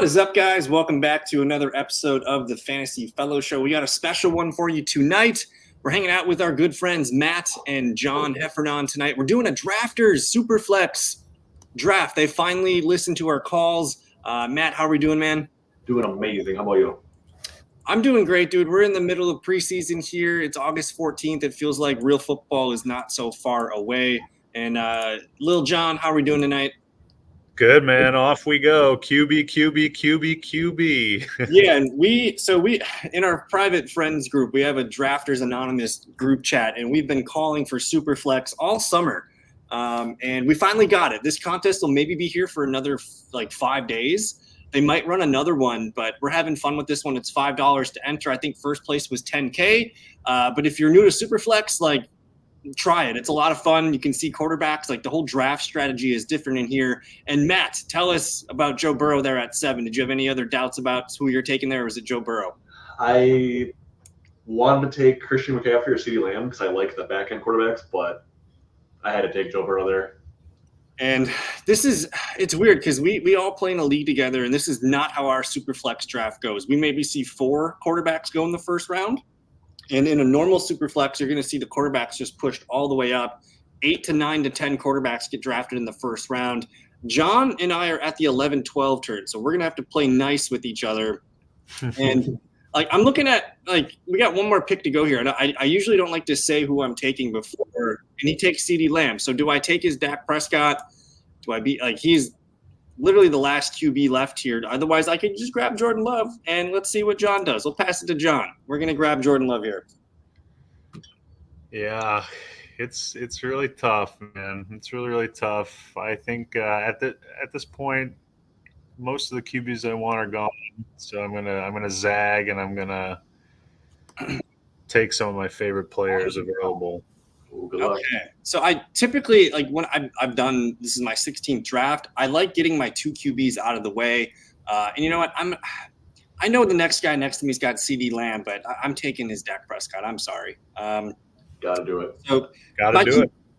What is up, guys? Welcome back to another episode of the Fantasy Fellow Show. We got a special one for you tonight. We're hanging out with our good friends Matt and John Heffernan tonight. We're doing a Drafters Superflex draft. They finally listened to our calls. Matt, how are we doing, man? Doing amazing. How about you? I'm doing great, dude. We're in the middle of preseason here. It's August 14th. It feels like real football is not so far away. And Lil John, how are we doing tonight? Good, man. Off we go. QB. Yeah, and we in our private friends group, we have a Drafters Anonymous group chat, and we've been calling for Superflex all summer. And we finally got it. This contest will maybe be here for another 5 days. They might run another one, but we're having fun with this one. It's $5 to enter. I think first place was $10K. But if you're new to Superflex, try it. It's a lot of fun. You can see quarterbacks. The whole draft strategy is different in here. And Matt, tell us about Joe Burrow there at 7. Did you have any other doubts about who you're taking there, or was it Joe Burrow? I wanted to take Christian McCaffrey or CeeDee Lamb because I like the back-end quarterbacks, but I had to take Joe Burrow there. And it's weird because we all play in a league together, and this is not how our Superflex draft goes. We maybe see 4 quarterbacks go in the first round. And in a normal Superflex, you're going to see the quarterbacks just pushed all the way up. 8 to 9 to 10 quarterbacks get drafted in the first round. John and I are at the 11-12 turn, so we're going to have to play nice with each other. And I'm looking at we got one more pick to go here. And I usually don't like to say who I'm taking before, and he takes CeeDee Lamb. So do I take his Dak Prescott? Do I be he's literally the last QB left here. Otherwise, I could just grab Jordan Love, and let's see what John does. We'll pass it to John. We're going to grab Jordan Love here. Yeah, it's really tough, man. It's really tough. I think at this point, most of the QBs I want are gone. So I'm gonna zag, and I'm gonna take some of my favorate players available. Okay. So I typically, when I've done, this is my 16th draft, I like getting my 2 QBs out of the way. And you know what? I know the next guy next to me's got CeeDee Lamb, but I'm taking his Dak Prescott. I'm sorry. Gotta do it. So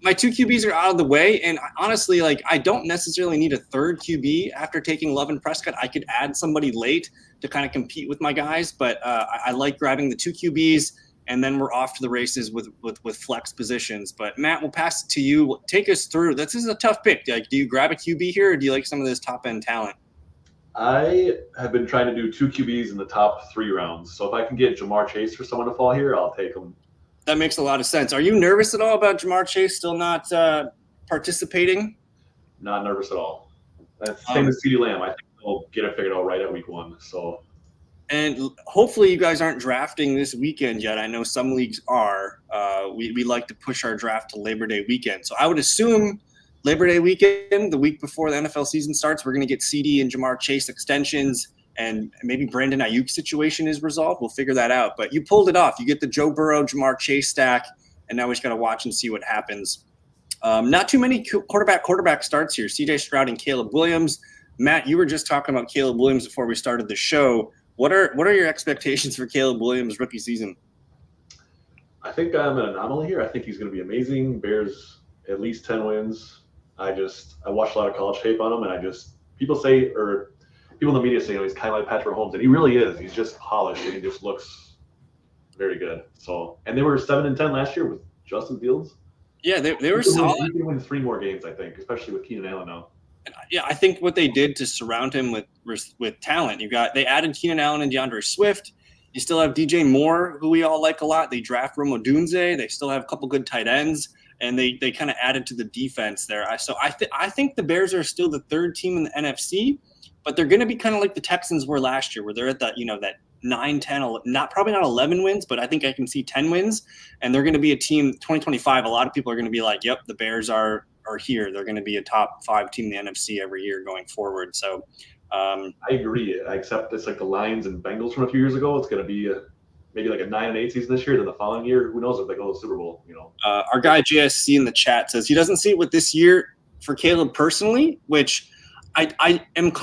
my 2 QBs are out of the way. And honestly, I don't necessarily need a third QB after taking Love and Prescott. I could add somebody late to kind of compete with my guys, but I like grabbing the 2 QBs. And then we're off to the races with flex positions. But Matt, we'll pass it to you. Take us through. This is a tough pick. Do you grab a QB here, or do you like some of this top end talent? I have been trying to do 2 QBs in the top 3 rounds. So if I can get Jamar Chase for someone to fall here, I'll take him. That makes a lot of sense. Are you nervous at all about Jamar Chase still not participating? Not nervous at all. That's the same as CeeDee Lamb. I think they'll get it figured out right at week 1. So. And hopefully you guys aren't drafting this weekend yet. I know some leagues are. We like to push our draft to Labor Day weekend. So I would assume Labor Day weekend, the week before the NFL season starts, we're going to get CD and Jamar Chase extensions, and maybe Brandon Ayuk situation is resolved. We'll figure that out. But you pulled it off. You get the Joe Burrow, Jamar Chase stack, and now we just got to watch and see what happens. Not too many quarterback starts here. CJ Stroud and Caleb Williams. Matt, you were just talking about Caleb Williams before we started the show. What are your expectations for Caleb Williams' rookie season? I think I'm an anomaly here. I think he's going to be amazing. Bears at least 10 wins. I watched a lot of college tape on him, and people in the media say, he's kind of like Patrick Mahomes, and he really is. He's just polished, and he just looks very good. So, and they were 7-10 last year with Justin Fields. Yeah, they were solid. He can win 3 more games, I think, especially with Keenan Allen now. Yeah, I think what they did to surround him with talent, they added Keenan Allen and DeAndre Swift. You still have DJ Moore, who we all like a lot. They draft Rome Odunze. They still have a couple good tight ends, and they kind of added to the defense there. So I think the Bears are still the 3rd team in the NFC, but they're going to be kind of like the Texans were last year, where they're at that that 9, 10, probably not 11 wins, but I think I can see 10 wins, and they're going to be a team 2025. A lot of people are going to be like, yep, the Bears are here. They're going to be a top 5 team in the NFC every year going forward. So I agree, except it's like the Lions and Bengals from a few years ago. It's going to be maybe like a 9-8 season this year. Then the following year, who knows if they go to the Super Bowl? Our guy JSC in the chat says he doesn't see it with this year for Caleb personally, which I am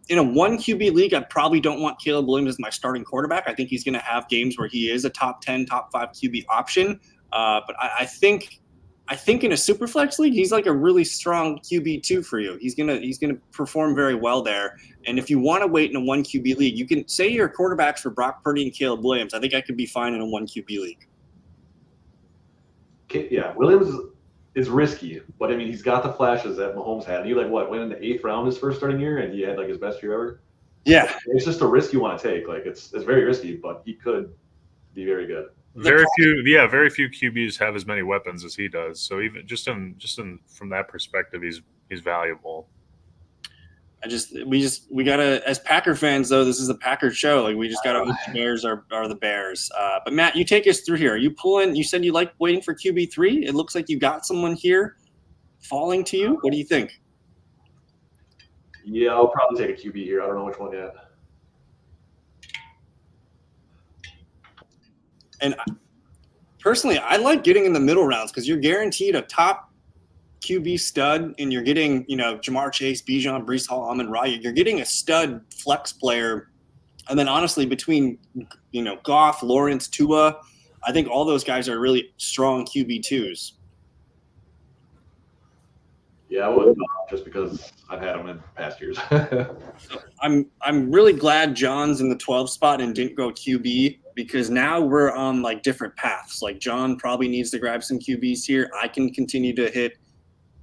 in a 1 QB league. I probably don't want Caleb Williams as my starting quarterback. I think he's going to have games where he is a top 10, top 5 QB option. But I think I think in a Superflex league, he's like a really strong QB2 for you. He's gonna perform very well there. And if you want to wait in a 1 QB league, you can say your quarterbacks for Brock Purdy and Caleb Williams. I think I could be fine in a 1 QB league. Yeah, Williams is risky, but I mean, he's got the flashes that Mahomes had. He went in the 8th round his first starting year, and he had like his best year ever. Yeah, it's just a risk you want to take. Like it's very risky, but he could be very good. Very few QBs have as many weapons as he does. So even just from that perspective, he's valuable. We gotta, as Packer fans though, this is a Packer show. Like we just gotta hope the Bears are the Bears. But Matt, you take us through here. Are you pulling? You said you like waiting for QB3. It looks like you got someone here falling to you. What do you think? Yeah, I'll probably take a QB here. I don't know which one yet. And personally, I like getting in the middle rounds because you're guaranteed a top QB stud, and you're getting, Jamar Chase, Bijan, Breece Hall, Amon-Ra. You're getting a stud flex player. And then honestly, between, Goff, Lawrence, Tua, I think all those guys are really strong QB2s. Yeah, I would, just because I've had them in past years. I'm really glad John's in the 12 spot and didn't go QB, because now we're on like different paths. Like John probably needs to grab some QBs here. I can continue to hit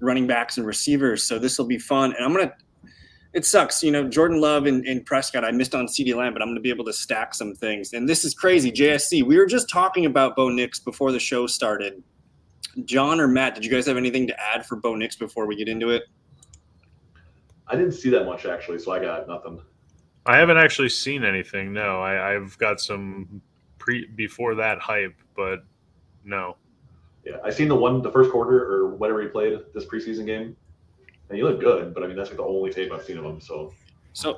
running backs and receivers. So this will be fun. And it sucks, Jordan Love and Prescott, I missed on CeeDee Lamb, but I'm going to be able to stack some things. And this is crazy. JSC, we were just talking about Bo Nix before the show started. John or Matt, did you guys have anything to add for Bo Nix before we get into it? I didn't see that much actually, so I got nothing. I haven't actually seen anything. No, I've got some before that hype, but no. Yeah, I seen the first quarter or whatever he played this preseason game, and he looked good. But I mean, that's like the only tape I've seen of him. So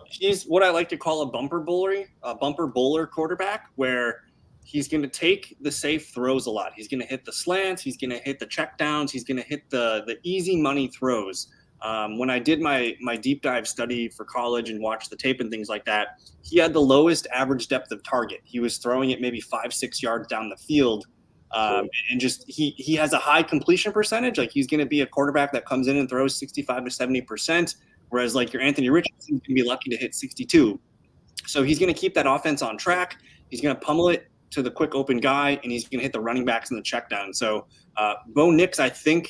he's what I like to call a bumper bowler quarterback, where he's going to take the safe throws a lot. He's going to hit the slants. He's going to hit the checkdowns. He's going to hit the easy money throws. When I did my deep dive study for college and watched the tape and things like that, he had the lowest average depth of target. He was throwing it maybe 5-6 yards down the field. And just he has a high completion percentage. Like he's going to be a quarterback that comes in and throws 65 to 70%, whereas like your Anthony Richardson can be lucky to hit 62. So he's going to keep that offense on track. He's going to pummel it to the quick open guy, and he's going to hit the running backs in the check down. So Bo Nix, I think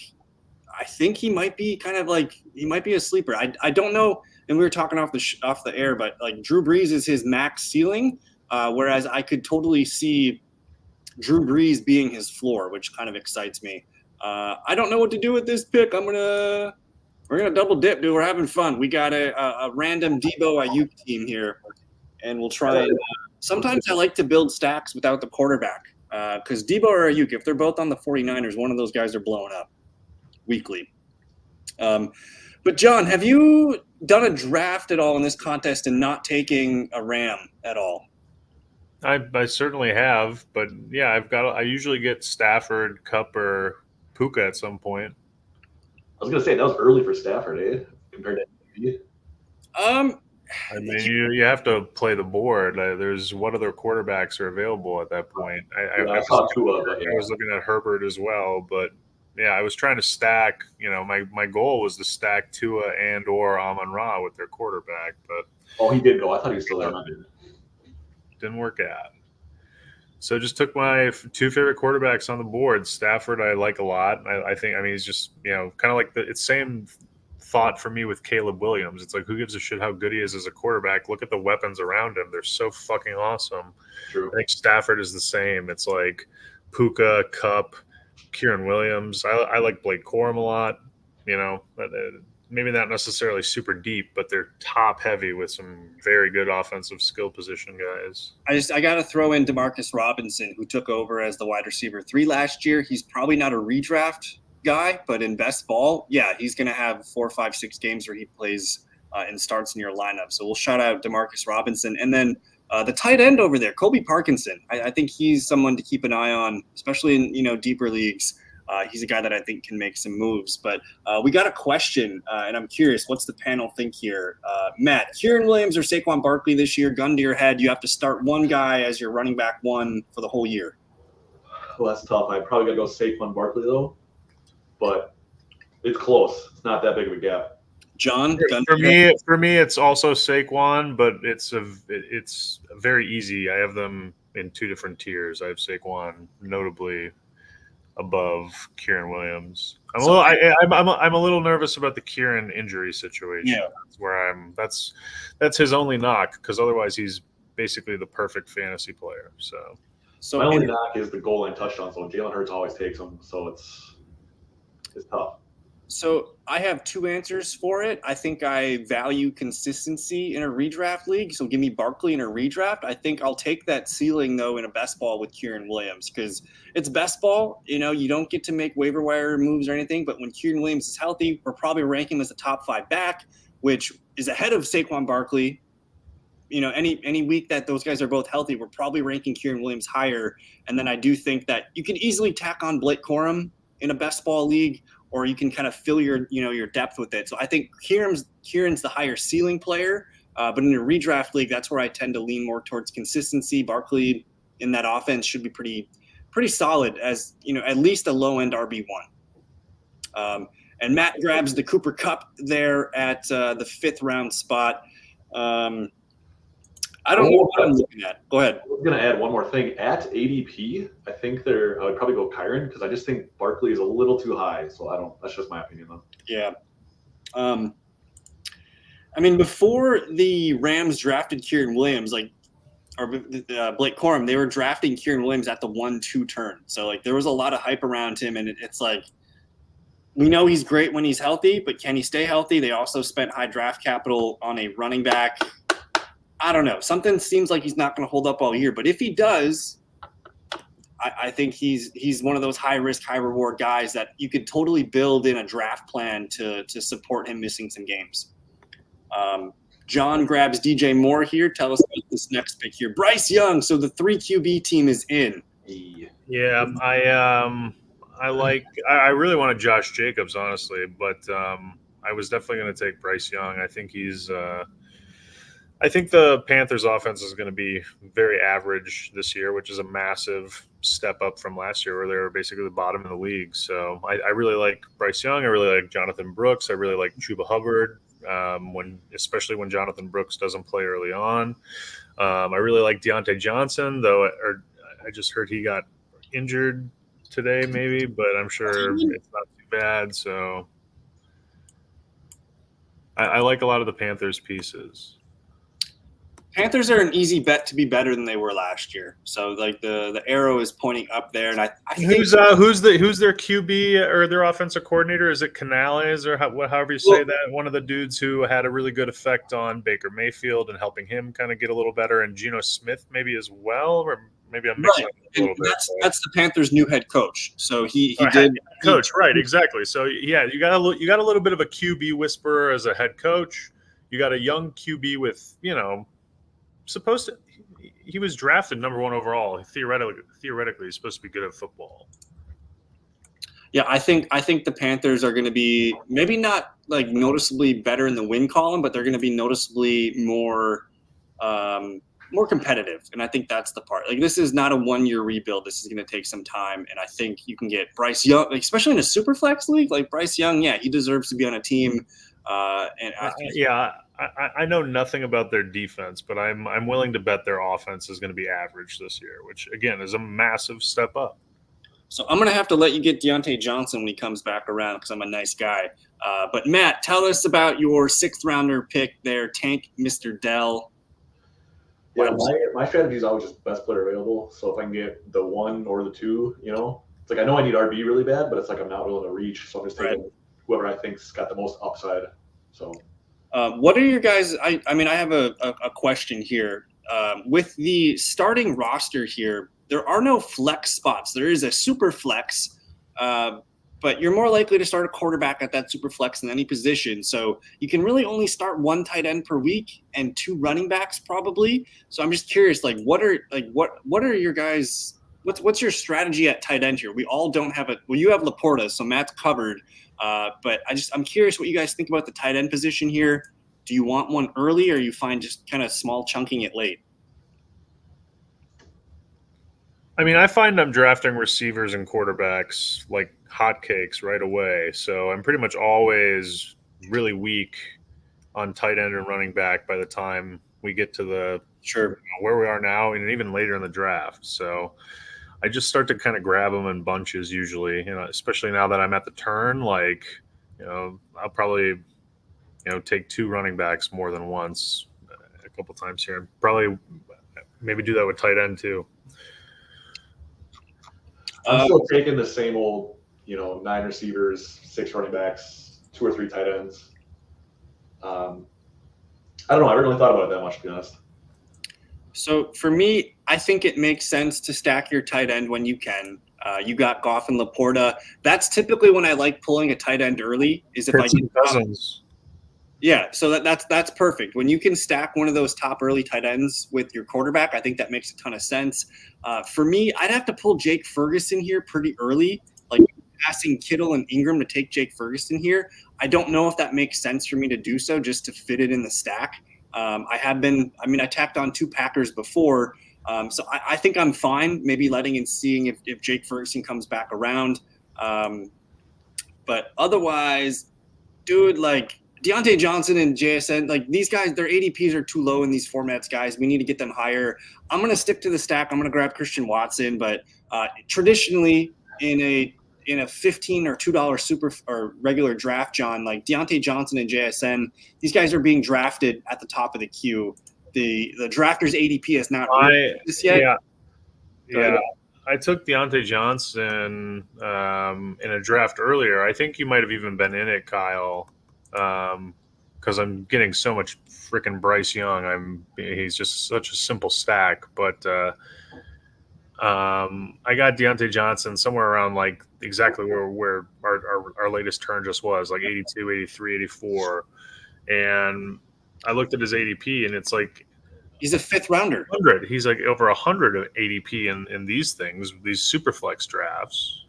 he might be he might be a sleeper. I don't know, and we were talking off the air, but like Drew Brees is his max ceiling, whereas I could totally see Drew Brees being his floor, which kind of excites me. I don't know what to do with this pick. We're gonna double dip, dude. We're having fun. We got a random Debo Ayuk team here, and we'll try it. Sometimes I like to build stacks without the quarterback, because Debo or Ayuk, if they're both on the 49ers, one of those guys are blowing up weekly. But John, have you done a draft at all in this contest and not taking a Ram at all? I certainly have, but yeah, I usually get Stafford, Kupp, or Puka at some point. I was gonna say that was early for Stafford, compared to MVP. I mean, you have to play the board. There's what other quarterbacks are available at that point. I saw Tua, but I was looking at Herbert as well, but yeah, I was trying to stack. My goal was to stack Tua and or Amon-Ra with their quarterback, but he did go. I thought he was still there. Didn't work out. So just took my two favorite quarterbacks on the board. Stafford, I like a lot. I think he's just kind of like it's same thought for me with Caleb Williams. It's like, who gives a shit how good he is as a quarterback? Look at the weapons around him. They're so fucking awesome. True. I think Stafford is the same. It's like Puka, Kupp, Kieran Williams. I like Blake Corum a lot. Maybe not necessarily super deep, but they're top heavy with some very good offensive skill position guys. I got to throw in Demarcus Robinson, who took over as the wide receiver 3 last year. He's probably not a redraft guy, but in best ball, yeah, he's going to have 4, 5, 6 games where he plays and starts in your lineup. So we'll shout out Demarcus Robinson. And then the tight end over there, Colby Parkinson. I think he's someone to keep an eye on, especially in deeper leagues. He's a guy that I think can make some moves. But we got a question, and I'm curious, what's the panel think here? Matt, Kieran Williams or Saquon Barkley this year? Gun to your head, you have to start one guy as your running back 1 for the whole year. Well, that's tough. I probably got to go Saquon Barkley, though. but it's close. It's not that big of a gap. John, For me, it's also Saquon, but it's very easy. I have them in two different tiers. I have Saquon notably above Kieran Williams. I'm a little nervous about the Kieran injury situation. Yeah. That's where that's his only knock, because otherwise he's basically the perfect fantasy player. So my only knock is the goal line touchdowns. So Jalen Hurts always takes them, so it's tough. So I have two answers for it. I think I value consistency in a redraft league. So give me Barkley in a redraft. I think I'll take that ceiling, though, in a best ball with Kieran Williams, because it's best ball. You don't get to make waiver wire moves or anything. But when Kieran Williams is healthy, we're probably ranking him as a top 5 back, which is ahead of Saquon Barkley. Any week that those guys are both healthy, we're probably ranking Kieran Williams higher. And then I do think that you can easily tack on Blake Corum in a best ball league, or you can kind of fill your depth with it. So I think Kieran's the higher ceiling player, but in a redraft league, that's where I tend to lean more towards consistency. Barkley in that offense should be pretty solid, as at least a low end RB1. And Matt grabs the Cooper Kupp there at the 5th round spot. I don't know what I'm looking at. Go ahead. I was going to add one more thing. At ADP, I think I would probably go Kyren, because I just think Barkley is a little too high. So that's just my opinion, though. Yeah. Before the Rams drafted Kieran Williams, or Blake Corum, they were drafting Kieran Williams at the 1-2 turn. So there was a lot of hype around him, and it's we know he's great when he's healthy, but can he stay healthy? They also spent high draft capital on a running back. I don't know. Something seems like he's not going to hold up all year, but if he does, I think he's one of those high risk, high reward guys that you could totally build in a draft plan to support him missing some games. John grabs DJ Moore here. Tell us about this next pick here. Bryce Young. So the 3 QB team is in. Yeah, I really wanted Josh Jacobs, honestly, but I was definitely going to take Bryce Young. I think the Panthers offense is going to be very average this year, which is a massive step up from last year where they were basically the bottom of the league. So I really like Bryce Young. I really like Jonathan Brooks. I really like Chuba Hubbard, especially when Jonathan Brooks doesn't play early on. I really like Deontay Johnson, though I just heard he got injured today maybe, but I'm sure it's not too bad. So I like a lot of the Panthers pieces. Panthers are an easy bet to be better than they were last year. So the arrow is pointing up there, and I think who's their QB or their offensive coordinator? Is it Canales or however you say that? One of the dudes who had a really good effect on Baker Mayfield and helping him kind of get a little better, and Geno Smith maybe as well, or maybe I'm mixing up a little bit. That's the Panthers' new head coach. So he coach, right? Exactly. So yeah, you got a little bit of a QB whisperer as a head coach. You got a young QB with he was drafted number 1 overall. Theoretically, he's supposed to be good at football. Yeah, I think the Panthers are going to be maybe not noticeably better in the win column, but they're going to be noticeably more competitive. And I think that's the part. This is not a 1-year rebuild. This is going to take some time. And I think you can get Bryce Young, especially in a Superflex league. Bryce Young, yeah, he deserves to be on a team. I know nothing about their defense, but I'm willing to bet their offense is going to be average this year, which again is a massive step up. So I'm going to have to let you get Deontay Johnson when he comes back around, because I'm a nice guy. But Matt, tell us about your 6th rounder pick there, Tank Mr. Dell. Yeah, my strategy is always just best player available. So if I can get the 1 or the 2, it's I know I need RB really bad, but it's I'm not willing to reach. So I'm just taking whoever I think's got the most upside. So. What are your guys? I have a question here. With the starting roster here, there are no flex spots. There is a super flex, but you're more likely to start a quarterback at that super flex than any position. So you can really only start 1 tight end per week and 2 running backs probably. So I'm just curious, what are your guys? What's your strategy at tight end here? We all don't have it. Well, you have Laporta, so Matt's covered. But I'm curious what you guys think about the tight end position here. Do you want one early, or you find just kind of small chunking it late? I mean, I find I'm drafting receivers and quarterbacks like hotcakes right away. So I'm pretty much always really weak on tight end and running back by the time we get to the Sure. where we are now and even later in the draft. So I just start to kind of grab them in bunches usually, especially now that I'm at the turn. Like, I'll probably, take two running backs more than once a couple times here. Probably maybe do that with tight end too. I'm still taking the same old, 9 receivers, 6 running backs, 2 or 3 tight ends. I don't know. I haven't really thought about it that much, to be honest. So for me, I think it makes sense to stack your tight end when you can. You got Goff and Laporta. That's typically when I like pulling a tight end early. Is if I get Cousins. Yeah, so that's perfect. When you can stack one of those top early tight ends with your quarterback, I think that makes a ton of sense. For me, I'd have to pull Jake Ferguson here pretty early, like asking Kittle and Ingram to take Jake Ferguson here. I don't know if that makes sense for me to do so just to fit it in the stack. I tacked on 2 Packers before, so I think I'm fine maybe letting and seeing if Jake Ferguson comes back around. But otherwise, dude, like Deontay Johnson and JSN, like these guys, their ADPs are too low in these formats, guys. We need to get them higher. I'm going to stick to the stack. I'm going to grab Christian Watson, but traditionally in a $15 or $2 super or regular draft, John, like Deontay Johnson and JSN, these guys are being drafted at the top of the queue. The drafter's ADP is not this yet. Yeah. I took Deontay Johnson in a draft earlier. I think you might have even been in it, Kyle, because I'm getting so much freaking Bryce Young. He's just such a simple stack. But I got Deontay Johnson somewhere around like exactly where our latest turn just was, like 82, 83, 84. And I looked at his ADP, and it's like he's a 5th rounder. 100. He's like over 100 of ADP in these things, these Superflex drafts.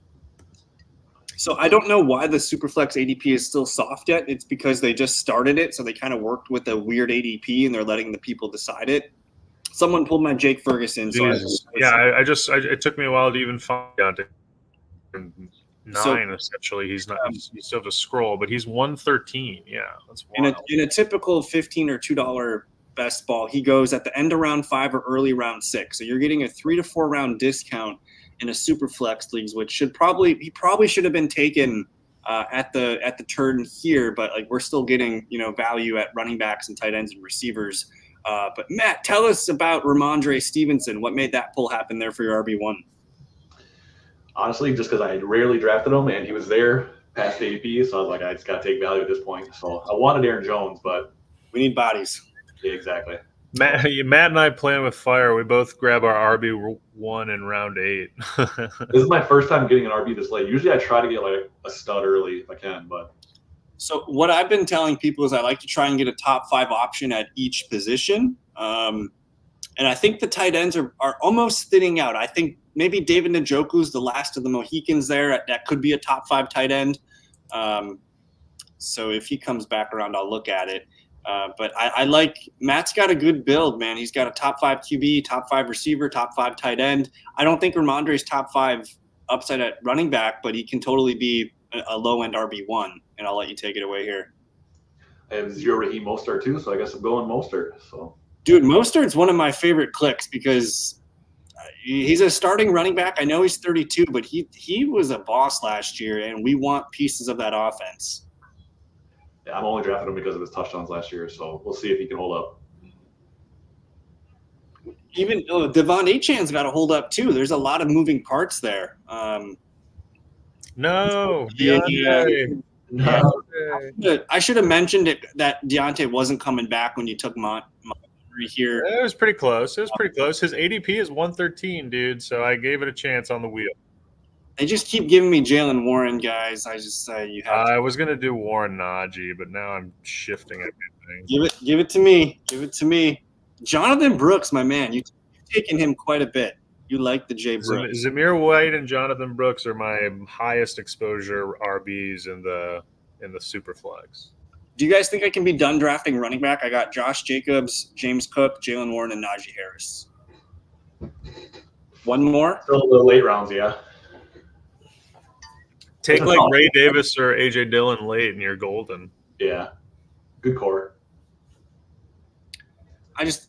So I don't know why the Superflex ADP is still soft yet. It's because they just started it, so they kind of worked with a weird ADP, and they're letting the people decide it. Someone pulled my Jake Ferguson. So it took me a while to even find Deontay. 9 essentially. He's not. You still have to scroll, but he's 113. Yeah, that's wild. In a typical $15 or $2 best ball, he goes at the end of round 5 or early round 6. So you're getting a 3 to 4 round discount in a super flex leagues, which he probably should have been taken at the turn here, but like we're still getting value at running backs and tight ends and receivers. But Matt, tell us about Ramondre Stevenson. What made that pull happen there for your RB1? Honestly, just because I had rarely drafted him and he was there past ADP, so I was like, I just got to take value at this point. So I wanted Aaron Jones, but we need bodies. Yeah, exactly. Matt and I playing with fire. We both grab our RB1 in round 8. This is my first time getting an RB this late. Usually I try to get like a stud early if I can, but. So what I've been telling people is I like to try and get a top 5 option at each position. And I think the tight ends are almost thinning out. I think maybe David Njoku's the last of the Mohicans there. That could be a top 5 tight end. So if he comes back around, I'll look at it. But I like Matt's got a good build, man. He's got a top 5 QB, top 5 receiver, top 5 tight end. I don't think Ramondre's top 5 upside at running back, but he can totally be a low end RB1. And I'll let you take it away here. I have 0 Raheem Mostert too, so I guess I'm going Mostert. So, dude, Mostert's one of my favorite clicks because he's a starting running back. I know he's 32, but he was a boss last year, and we want pieces of that offense. Yeah, I'm only drafting him because of his touchdowns last year, so we'll see if he can hold up. Even Devon Achan's got to hold up too. There's a lot of moving parts there. No. I should have mentioned it that Deontay wasn't coming back when you took Montgomery here. It was pretty close. His ADP is 113, dude. So I gave it a chance on the wheel. They just keep giving me Jalen Warren, guys. I just say you have. I was gonna do Warren Najee, but now I'm shifting everything. Give it to me. Give it to me. Jonathan Brooks, my man. You've taken him quite a bit. You like the J. Brooks. Zamir White and Jonathan Brooks are my highest exposure RBs in the Superflex. Do you guys think I can be done drafting running back? I got Josh Jacobs, James Cook, Jalen Warren, and Najee Harris. One more? Still the late rounds, yeah. Take like Ray Davis or AJ Dillon late, and you're golden. Yeah, good core.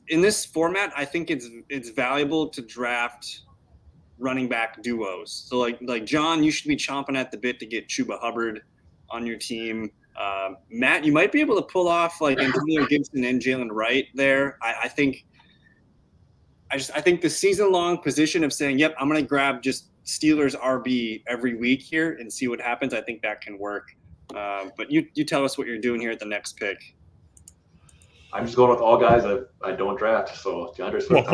In this format, I think it's valuable to draft running back duos. So like John, you should be chomping at the bit to get Chuba Hubbard on your team. Matt, you might be able to pull off like Antonio Gibson and Jalen Wright there. I think the season-long position of saying, yep, I'm going to grab just Steelers RB every week here and see what happens, I think that can work. But you tell us what you're doing here at the next pick. I'm just going with all guys I don't draft. So DeAndre Swift.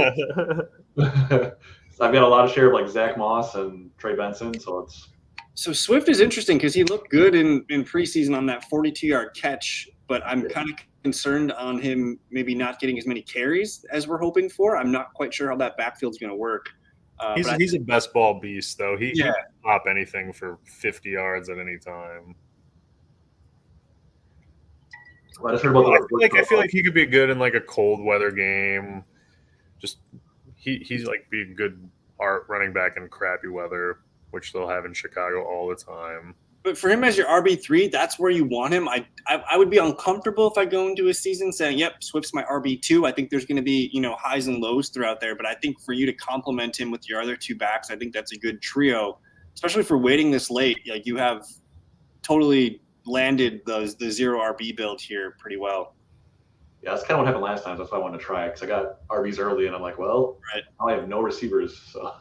I've got a lot of share of like Zach Moss and Trey Benson. So Swift is interesting because he looked good in preseason on that 42-yard catch, but I'm kind of concerned on him maybe not getting as many carries as we're hoping for. I'm not quite sure how that backfield's going to work. He's a best ball beast, though. He yeah. can pop anything for 50 yards at any time. I just heard about I feel like he could be good in like a cold weather game. Just he's like being good art running back in crappy weather, which they'll have in Chicago all the time. But for him as your RB3, that's where you want him. I would be uncomfortable if I go into a season saying, yep, Swift's my RB2. I think there's going to be, highs and lows throughout there. But I think for you to complement him with your other two backs, I think that's a good trio, especially for waiting this late. Like you have totally landed the zero RB build here pretty well. Yeah, that's kind of what happened last time. That's why I wanted to try it because I got RBs early and I'm like, well, right. Now I have no receivers. So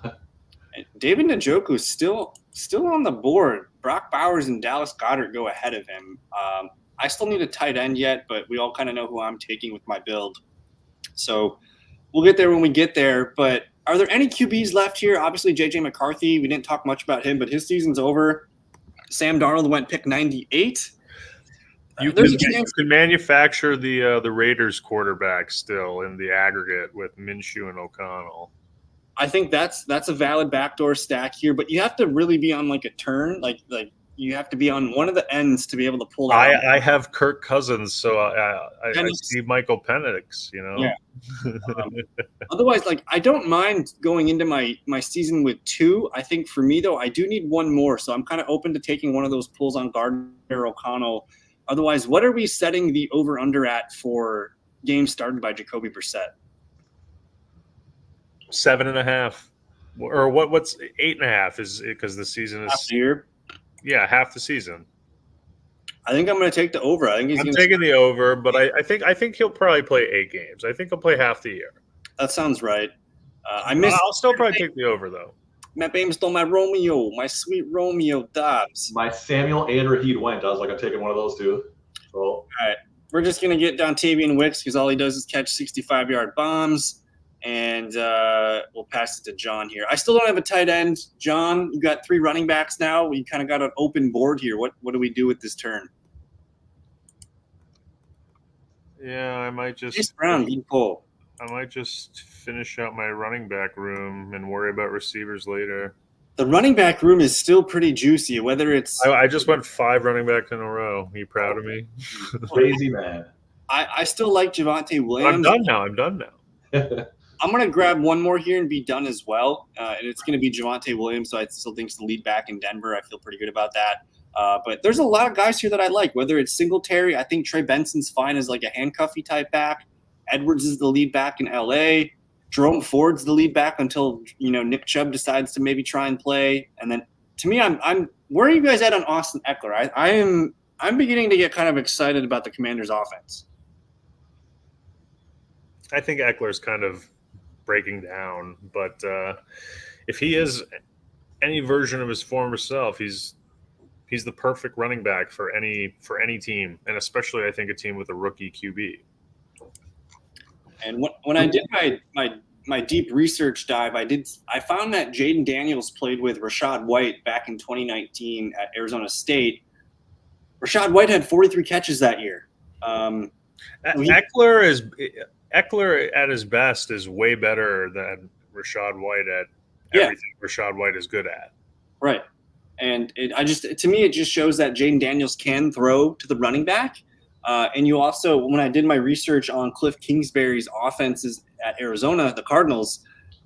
David Njoku is still on the board. Brock Bowers and Dallas Goedert go ahead of him. I still need a tight end yet, but we all kind of know who I'm taking with my build. So we'll get there when we get there. But are there any QBs left here? Obviously, J.J. McCarthy, we didn't talk much about him, but his season's over. Sam Darnold went pick 98. You can manufacture the Raiders quarterback still in the aggregate with Minshew and O'Connell. I think that's a valid backdoor stack here, but you have to really be on like a turn, like you have to be on one of the ends to be able to pull that. I have Kirk Cousins, so I see Michael Penix, Yeah. Otherwise, like I don't mind going into my season with two. I think for me though, I do need one more, so I'm kind of open to taking one of those pulls on Gardner O'Connell. Otherwise, what are we setting the over/under at for games started by Jacoby Brissett? 7.5, or what's 8.5 is because the season is half the year. Yeah, half the season. I think I'm going to take the over. I'm taking the over, but I think he'll probably play 8 games. I think he'll play half the year. That sounds right. I'll still probably take the over though. Matt Bain stole my Romeo, my sweet Romeo Dobbs. My Samuel and Raheed went. I was like, I'm taking one of those two. So. All right, we're just going to get Dontavian Wicks because all he does is catch 65-yard bombs. And we'll pass it to John here. I still don't have a tight end. John, you got 3 running backs now. We kind of got an open board here. What do we do with this turn? Yeah, I might just Chase Brown, you pull. I might just finish out my running back room and worry about receivers later. The running back room is still pretty juicy. Whether it's I just went 5 running backs in a row. Are you proud of me? Crazy man. I still like Javonte Williams. I'm done now. I'm going to grab one more here and be done as well. And it's going to be Javonte Williams. So I still think it's the lead back in Denver. I feel pretty good about that. But there's a lot of guys here that I like, whether it's Singletary. I think Trey Benson's fine as like a handcuffy type back. Edwards is the lead back in LA. Jerome Ford's the lead back until, Nick Chubb decides to maybe try and play. And then to me, I'm where are you guys at on Austin Eckler? I'm beginning to get kind of excited about the Commanders offense. I think Eckler's kind of breaking down, but if he is any version of his former self, he's the perfect running back for any team, and especially I think a team with a rookie QB. And when I did my deep research dive, I found that Jaden Daniels played with Rachaad White back in 2019 at Arizona State. Rachaad White had 43 catches that year. Eckler at his best is way better than Rachaad White at everything Rachaad White is good at. Right. And to me, it just shows that Jaden Daniels can throw to the running back. And you also, when I did my research on Cliff Kingsbury's offenses at Arizona, the Cardinals,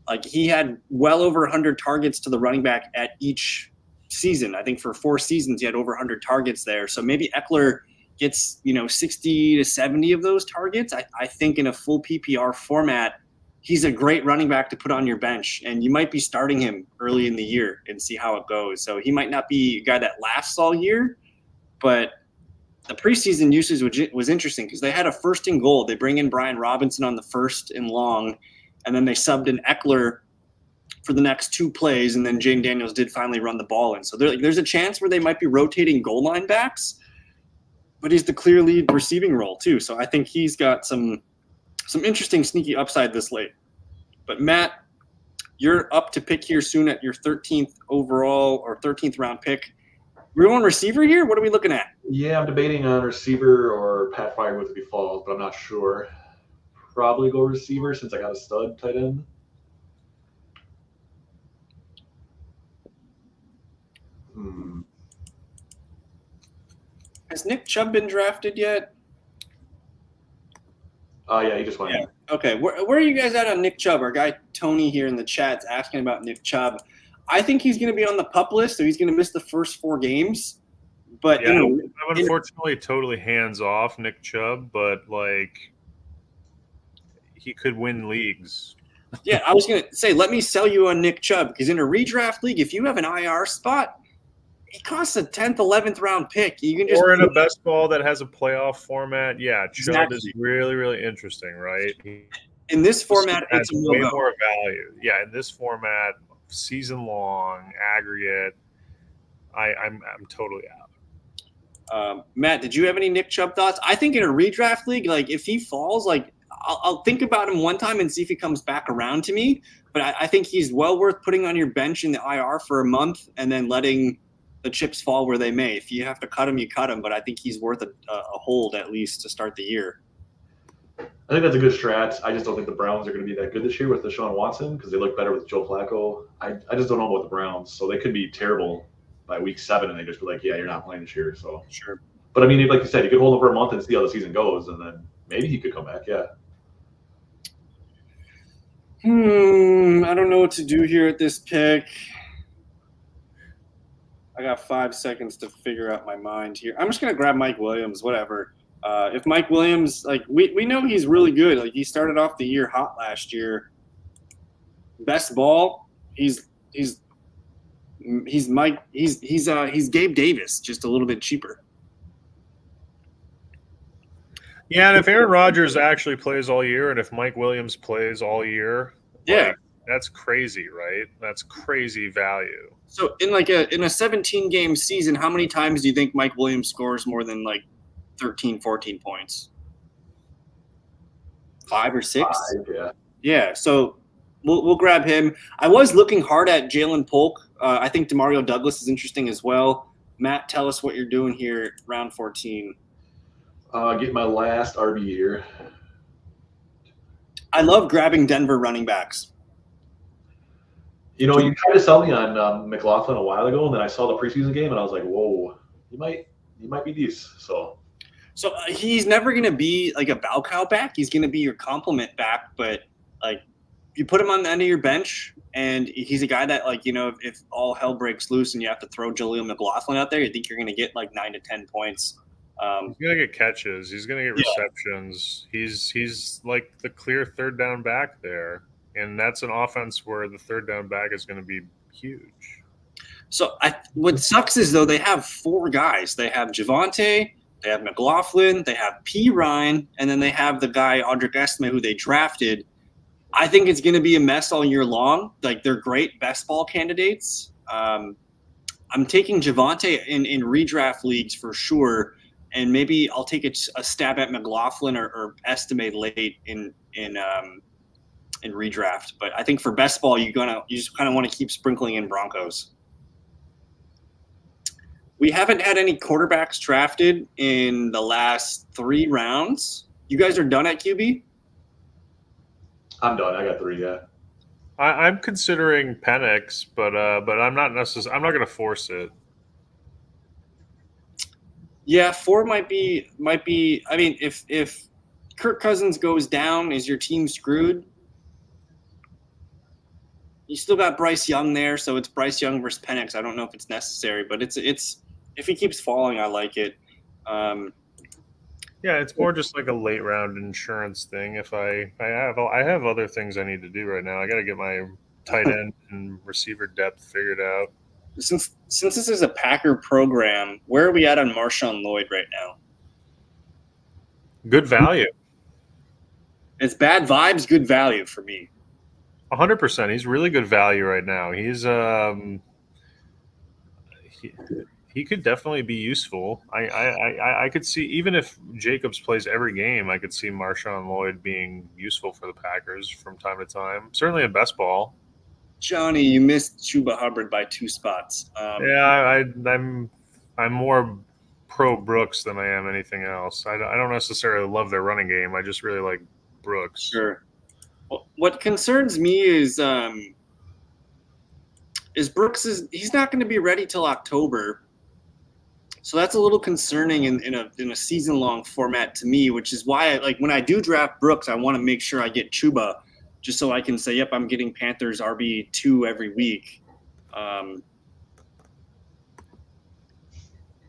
Like he had well over 100 targets to the running back at each season. I think for 4 seasons he had over 100 targets there. So maybe Eckler gets 60 to 70 of those targets. I think in a full PPR format, he's a great running back to put on your bench, and you might be starting him early in the year and see how it goes. So he might not be a guy that lasts all year, but the preseason usage was interesting because they had a first and goal. They bring in Brian Robinson on the first and long, and then they subbed in Eckler for the next 2 plays, and then Jane Daniels did finally run the ball in. So there's a chance where they might be rotating goal line backs, but he's the clear lead receiving role too. So I think he's got some interesting sneaky upside this late. But Matt, you're up to pick here soon at your 13th overall or 13th round pick. We're going receiver here? What are we looking at? Yeah, I'm debating on receiver or Pat Firewoods if he falls, but I'm not sure. Probably go receiver since I got a stud tight end. Has Nick Chubb been drafted yet? Yeah, he just went. Yeah. Okay, where are you guys at on Nick Chubb? Our guy Tony here in the chat's asking about Nick Chubb. I think he's going to be on the PUP list, so he's going to miss the first 4 games. But yeah, I'm unfortunately totally hands off Nick Chubb, but like he could win leagues. Yeah, I was going to say, let me sell you on Nick Chubb because in a redraft league, if you have an IR spot, he costs a 10th, 11th round pick. You can just or in a best ball that has a playoff format. Yeah, Chubb exactly. is really, really interesting, right? In this format, has it's a way no-go. more value. Yeah, in this format, season long, aggregate, I'm totally out. Matt, did you have any Nick Chubb thoughts? I think in a redraft league, like if he falls, like I'll think about him one time and see if he comes back around to me. But I think he's well worth putting on your bench in the IR for a month and then letting the chips fall where they may. If you have to cut him, you cut him. But I think he's worth a hold at least to start the year. I think that's a good strat. I just don't think the Browns are going to be that good this year with Deshaun Watson because they look better with Joe Flacco. I just don't know about the Browns. So they could be terrible by week 7 and they just be like, yeah, you're not playing this year. So Sure. But I mean, like you said, you could hold him for a month and see how the season goes, and then maybe he could come back. Yeah. I don't know what to do here at this pick. I got 5 seconds to figure out my mind here. I'm just going to grab Mike Williams, whatever. If Mike Williams, like we know he's really good. Like he started off the year hot last year. Best ball, he's Gabe Davis, just a little bit cheaper. Yeah, and if Aaron Rodgers actually plays all year, and if Mike Williams plays all year, yeah, like, that's crazy, right? That's crazy value. So in a 17-game season, how many times do you think Mike Williams scores more than like 13, 14 points? 5 or 6? 5, yeah. Yeah, so we'll grab him. I was looking hard at Jalen Polk. I think Demario Douglas is interesting as well. Matt, tell us what you're doing here, round 14. Get my last RB here. I love grabbing Denver running backs. You know, you tried to sell me on McLaughlin a while ago, and then I saw the preseason game, and I was like, "Whoa, you might be these." So He's never going to be like a bow cow back. He's going to be your complement back, but like you put him on the end of your bench, and he's a guy that if all hell breaks loose and you have to throw Jaleel McLaughlin out there, you think you're going to get like 9 to 10 points. He's gonna get catches. He's gonna get receptions. He's like the clear third down back there, and that's an offense where the third down back is going to be huge. So what sucks is though they have 4 guys. They have Javonte, they have McLaughlin, they have P. Ryan, and then they have the guy Audric Estime who they drafted. I think it's going to be a mess all year long. Like they're great best ball candidates. I'm taking Javonte in redraft leagues for sure. And maybe I'll take a stab at McLaughlin or Estimate late in redraft. But I think for best ball, you just kind of want to keep sprinkling in Broncos. We haven't had any quarterbacks drafted in the last 3 rounds. You guys are done at QB? I'm done. I got 3. Yeah. I'm considering Penix, but I'm not necessarily. I'm not going to force it. Yeah, 4 might be. I mean, if Kirk Cousins goes down, is your team screwed? You still got Bryce Young there, so it's Bryce Young versus Penix. I don't know if it's necessary, but it's if he keeps falling, I like it. Yeah, it's more just like a late round insurance thing. If I have other things I need to do right now. I got to get my tight end and receiver depth figured out. Since this is a Packer program, where are we at on Marshawn Lloyd right now? Good value. It's bad vibes, good value for me. 100%. He's really good value right now. He's he could definitely be useful. I could see, even if Jacobs plays every game, I could see Marshawn Lloyd being useful for the Packers from time to time. Certainly in best ball. Johnny, you missed Chuba Hubbard by 2 spots. I'm more pro Brooks than I am anything else. I don't necessarily love their running game. I just really like Brooks. Sure. What concerns me is Brooks he's not going to be ready till October. So that's a little concerning in a season-long format to me, which is why when I do draft Brooks, I want to make sure I get Chuba just so I can say, yep, I'm getting Panthers RB2 every week.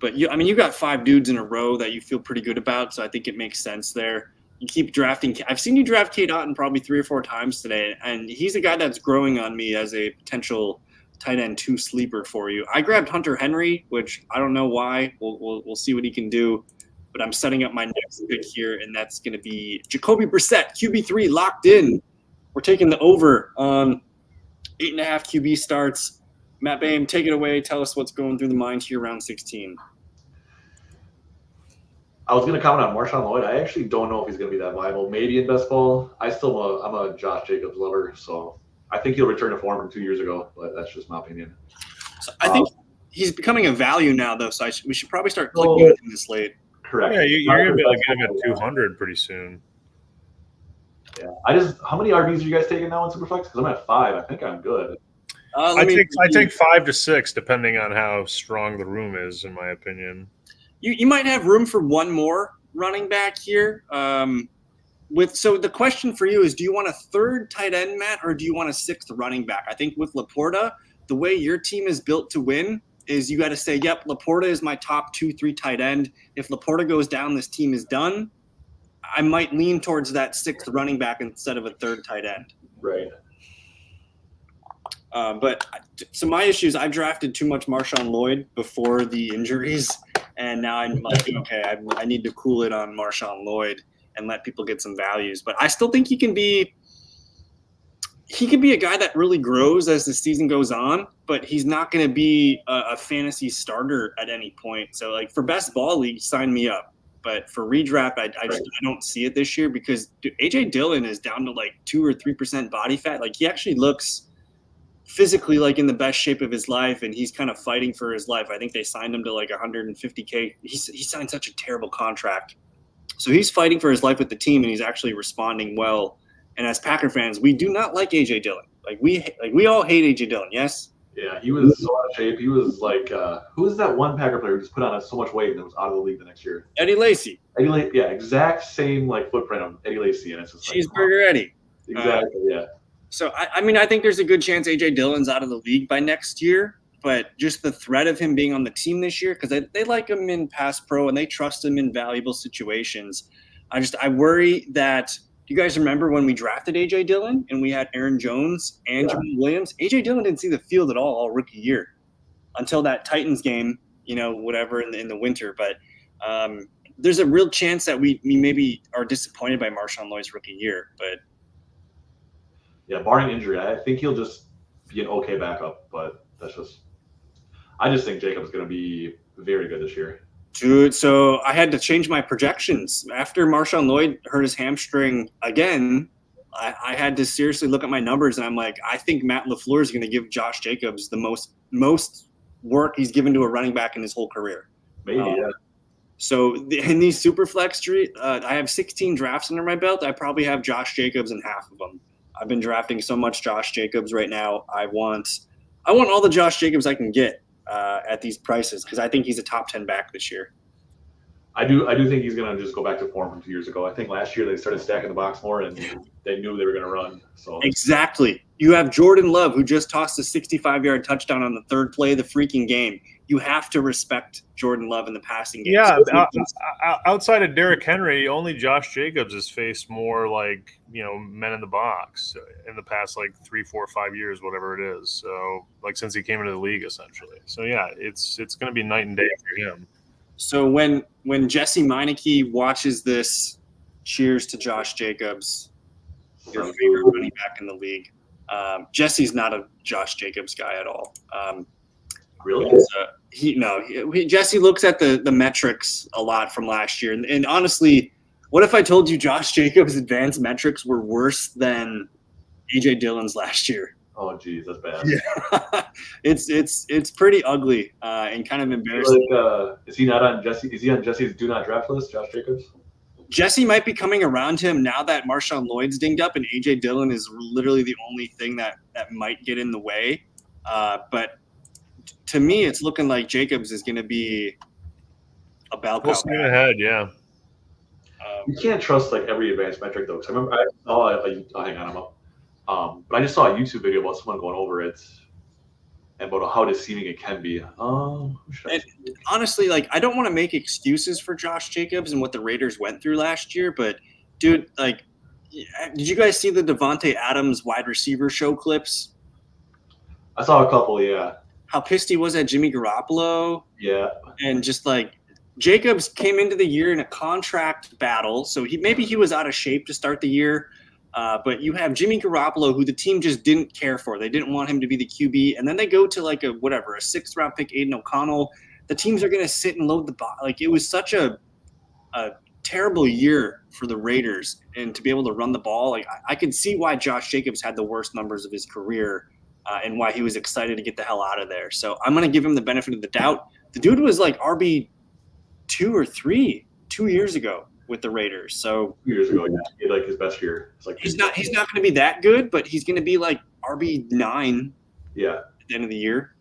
But you got 5 dudes in a row that you feel pretty good about, so I think it makes sense there. You keep drafting. I've seen you draft Kate Otten probably 3 or 4 times today, and he's a guy that's growing on me as a potential tight end 2 sleeper for you. I grabbed Hunter Henry, which I don't know why. We'll see what he can do, but I'm setting up my next pick here, and that's going to be Jacoby Brissett, QB3 locked in. We're taking the over on 8.5 QB starts. Matt Boehm, take it away. Tell us what's going through the mind here round 16. I was going to comment on Marshawn Lloyd. I actually don't know if he's going to be that viable. Maybe in best ball. I'm a Josh Jacobs lover, so I think he'll return to form from 2 years ago, but that's just my opinion. So I think he's becoming a value now, though, so we should probably start clicking with him this late. Correct. Yeah, you're going to be able to get him at 200 pretty soon. Yeah. How many RBs are you guys taking now in Superflex? Because I'm at 5. I think I'm good. I take 5 to 6, depending on how strong the room is, in my opinion. You might have room for one more running back here. So the question for you is, do you want a 3rd tight end, Matt, or do you want a 6th running back? I think with Laporta, the way your team is built to win is you got to say, yep, Laporta is my top 2-3 tight end. If Laporta goes down, this team is done. I might lean towards that 6th running back instead of a 3rd tight end. Right. So my issue is I drafted too much Marshawn Lloyd before the injuries, and now I'm like, okay, I need to cool it on Marshawn Lloyd and let people get some values. But I still think he can be a guy that really grows as the season goes on, but he's not going to be a fantasy starter at any point. So for best ball league, sign me up. But for redraft, I don't see it this year because AJ Dillon is down to 2 or 3% body fat. He actually looks physically in the best shape of his life, and he's kind of fighting for his life. I think they signed him to $150K. He signed such a terrible contract. So he's fighting for his life with the team, and he's actually responding well. And as Packer fans, we do not like AJ Dillon. We all hate AJ Dillon, yes? Yeah, he was so out of shape. He was who was that one Packer player who just put on so much weight and was out of the league the next year? Eddie Lacy. Yeah, exact same footprint of Eddie Lacy, and it's just Cheeseburger Eddie. Exactly, yeah. So I think there's a good chance AJ Dillon's out of the league by next year, but just the threat of him being on the team this year, because they like him in pass pro and they trust him in valuable situations. I worry that. Do you guys remember when we drafted AJ Dillon and we had Aaron Jones and Jamal Williams? AJ Dillon didn't see the field at all rookie year until that Titans game, whatever in the winter. But there's a real chance that we maybe are disappointed by Marshawn Lloyd's rookie year. But yeah, barring injury, I think he'll just be an okay backup. But I just think Jacob's going to be very good this year. Dude, so I had to change my projections. After Marshawn Lloyd hurt his hamstring again, I had to seriously look at my numbers, and I'm like, I think Matt LaFleur is going to give Josh Jacobs the most work he's given to a running back in his whole career. Maybe, yeah. So in these Superflex I have 16 drafts under my belt. I probably have Josh Jacobs in half of them. I've been drafting so much Josh Jacobs right now. I want all the Josh Jacobs I can get. At these prices, because I think he's a top 10 back this year. I do think he's going to just go back to form from 2 years ago. I think last year they started stacking the box more, and they knew they were going to run. So exactly. You have Jordan Love, who just tossed a 65-yard touchdown on the third play of the freaking game. You have to respect Jordan Love in the passing game. Yeah, So outside of Derrick Henry, only Josh Jacobs has faced more men in the box in the past 3, 4, 5 years, whatever it is. So since he came into the league, essentially. So yeah, it's going to be night and day for him. So when Jesse Meineke watches this, cheers to Josh Jacobs, your favorite running back in the league. Jesse's not a Josh Jacobs guy at all. Really? Jesse looks at the metrics a lot from last year. And honestly, what if I told you Josh Jacobs' advanced metrics were worse than A.J. Dillon's last year? Oh, geez, that's bad. Yeah. it's pretty ugly and kind of embarrassing. Is he not on Jesse? Is he on Jesse's do not draft list, Josh Jacobs? Jesse might be coming around him now that Marshawn Lloyd's dinged up, and A.J. Dillon is literally the only thing that might get in the way. But to me, it's looking like Jacobs is going to be a bell cow. We'll see ahead, yeah. You can't trust every advanced metric though, because I remember I saw hang on, I'm up. But I just saw a YouTube video about someone going over it and about how deceiving it can be. Honestly, I don't want to make excuses for Josh Jacobs and what the Raiders went through last year, but dude, did you guys see the Devontae Adams wide receiver show clips? I saw a couple, yeah. How pissed he was at Jimmy Garoppolo. Yeah. And just Jacobs came into the year in a contract battle, so he was out of shape to start the year. But you have Jimmy Garoppolo, who the team just didn't care for. They didn't want him to be the QB. And then they go to a sixth-round pick, Aiden O'Connell. The teams are going to sit and load the box. It was such a terrible year for the Raiders. And to be able to run the ball, I could see why Josh Jacobs had the worst numbers of his career and why he was excited to get the hell out of there. So I'm going to give him the benefit of the doubt. The dude was RB 2 or 3 2 years ago with the Raiders. So 2 years ago, yeah, he had his best year. He's not going to be that good, but he's going to be RB 9. Yeah, at the end of the year.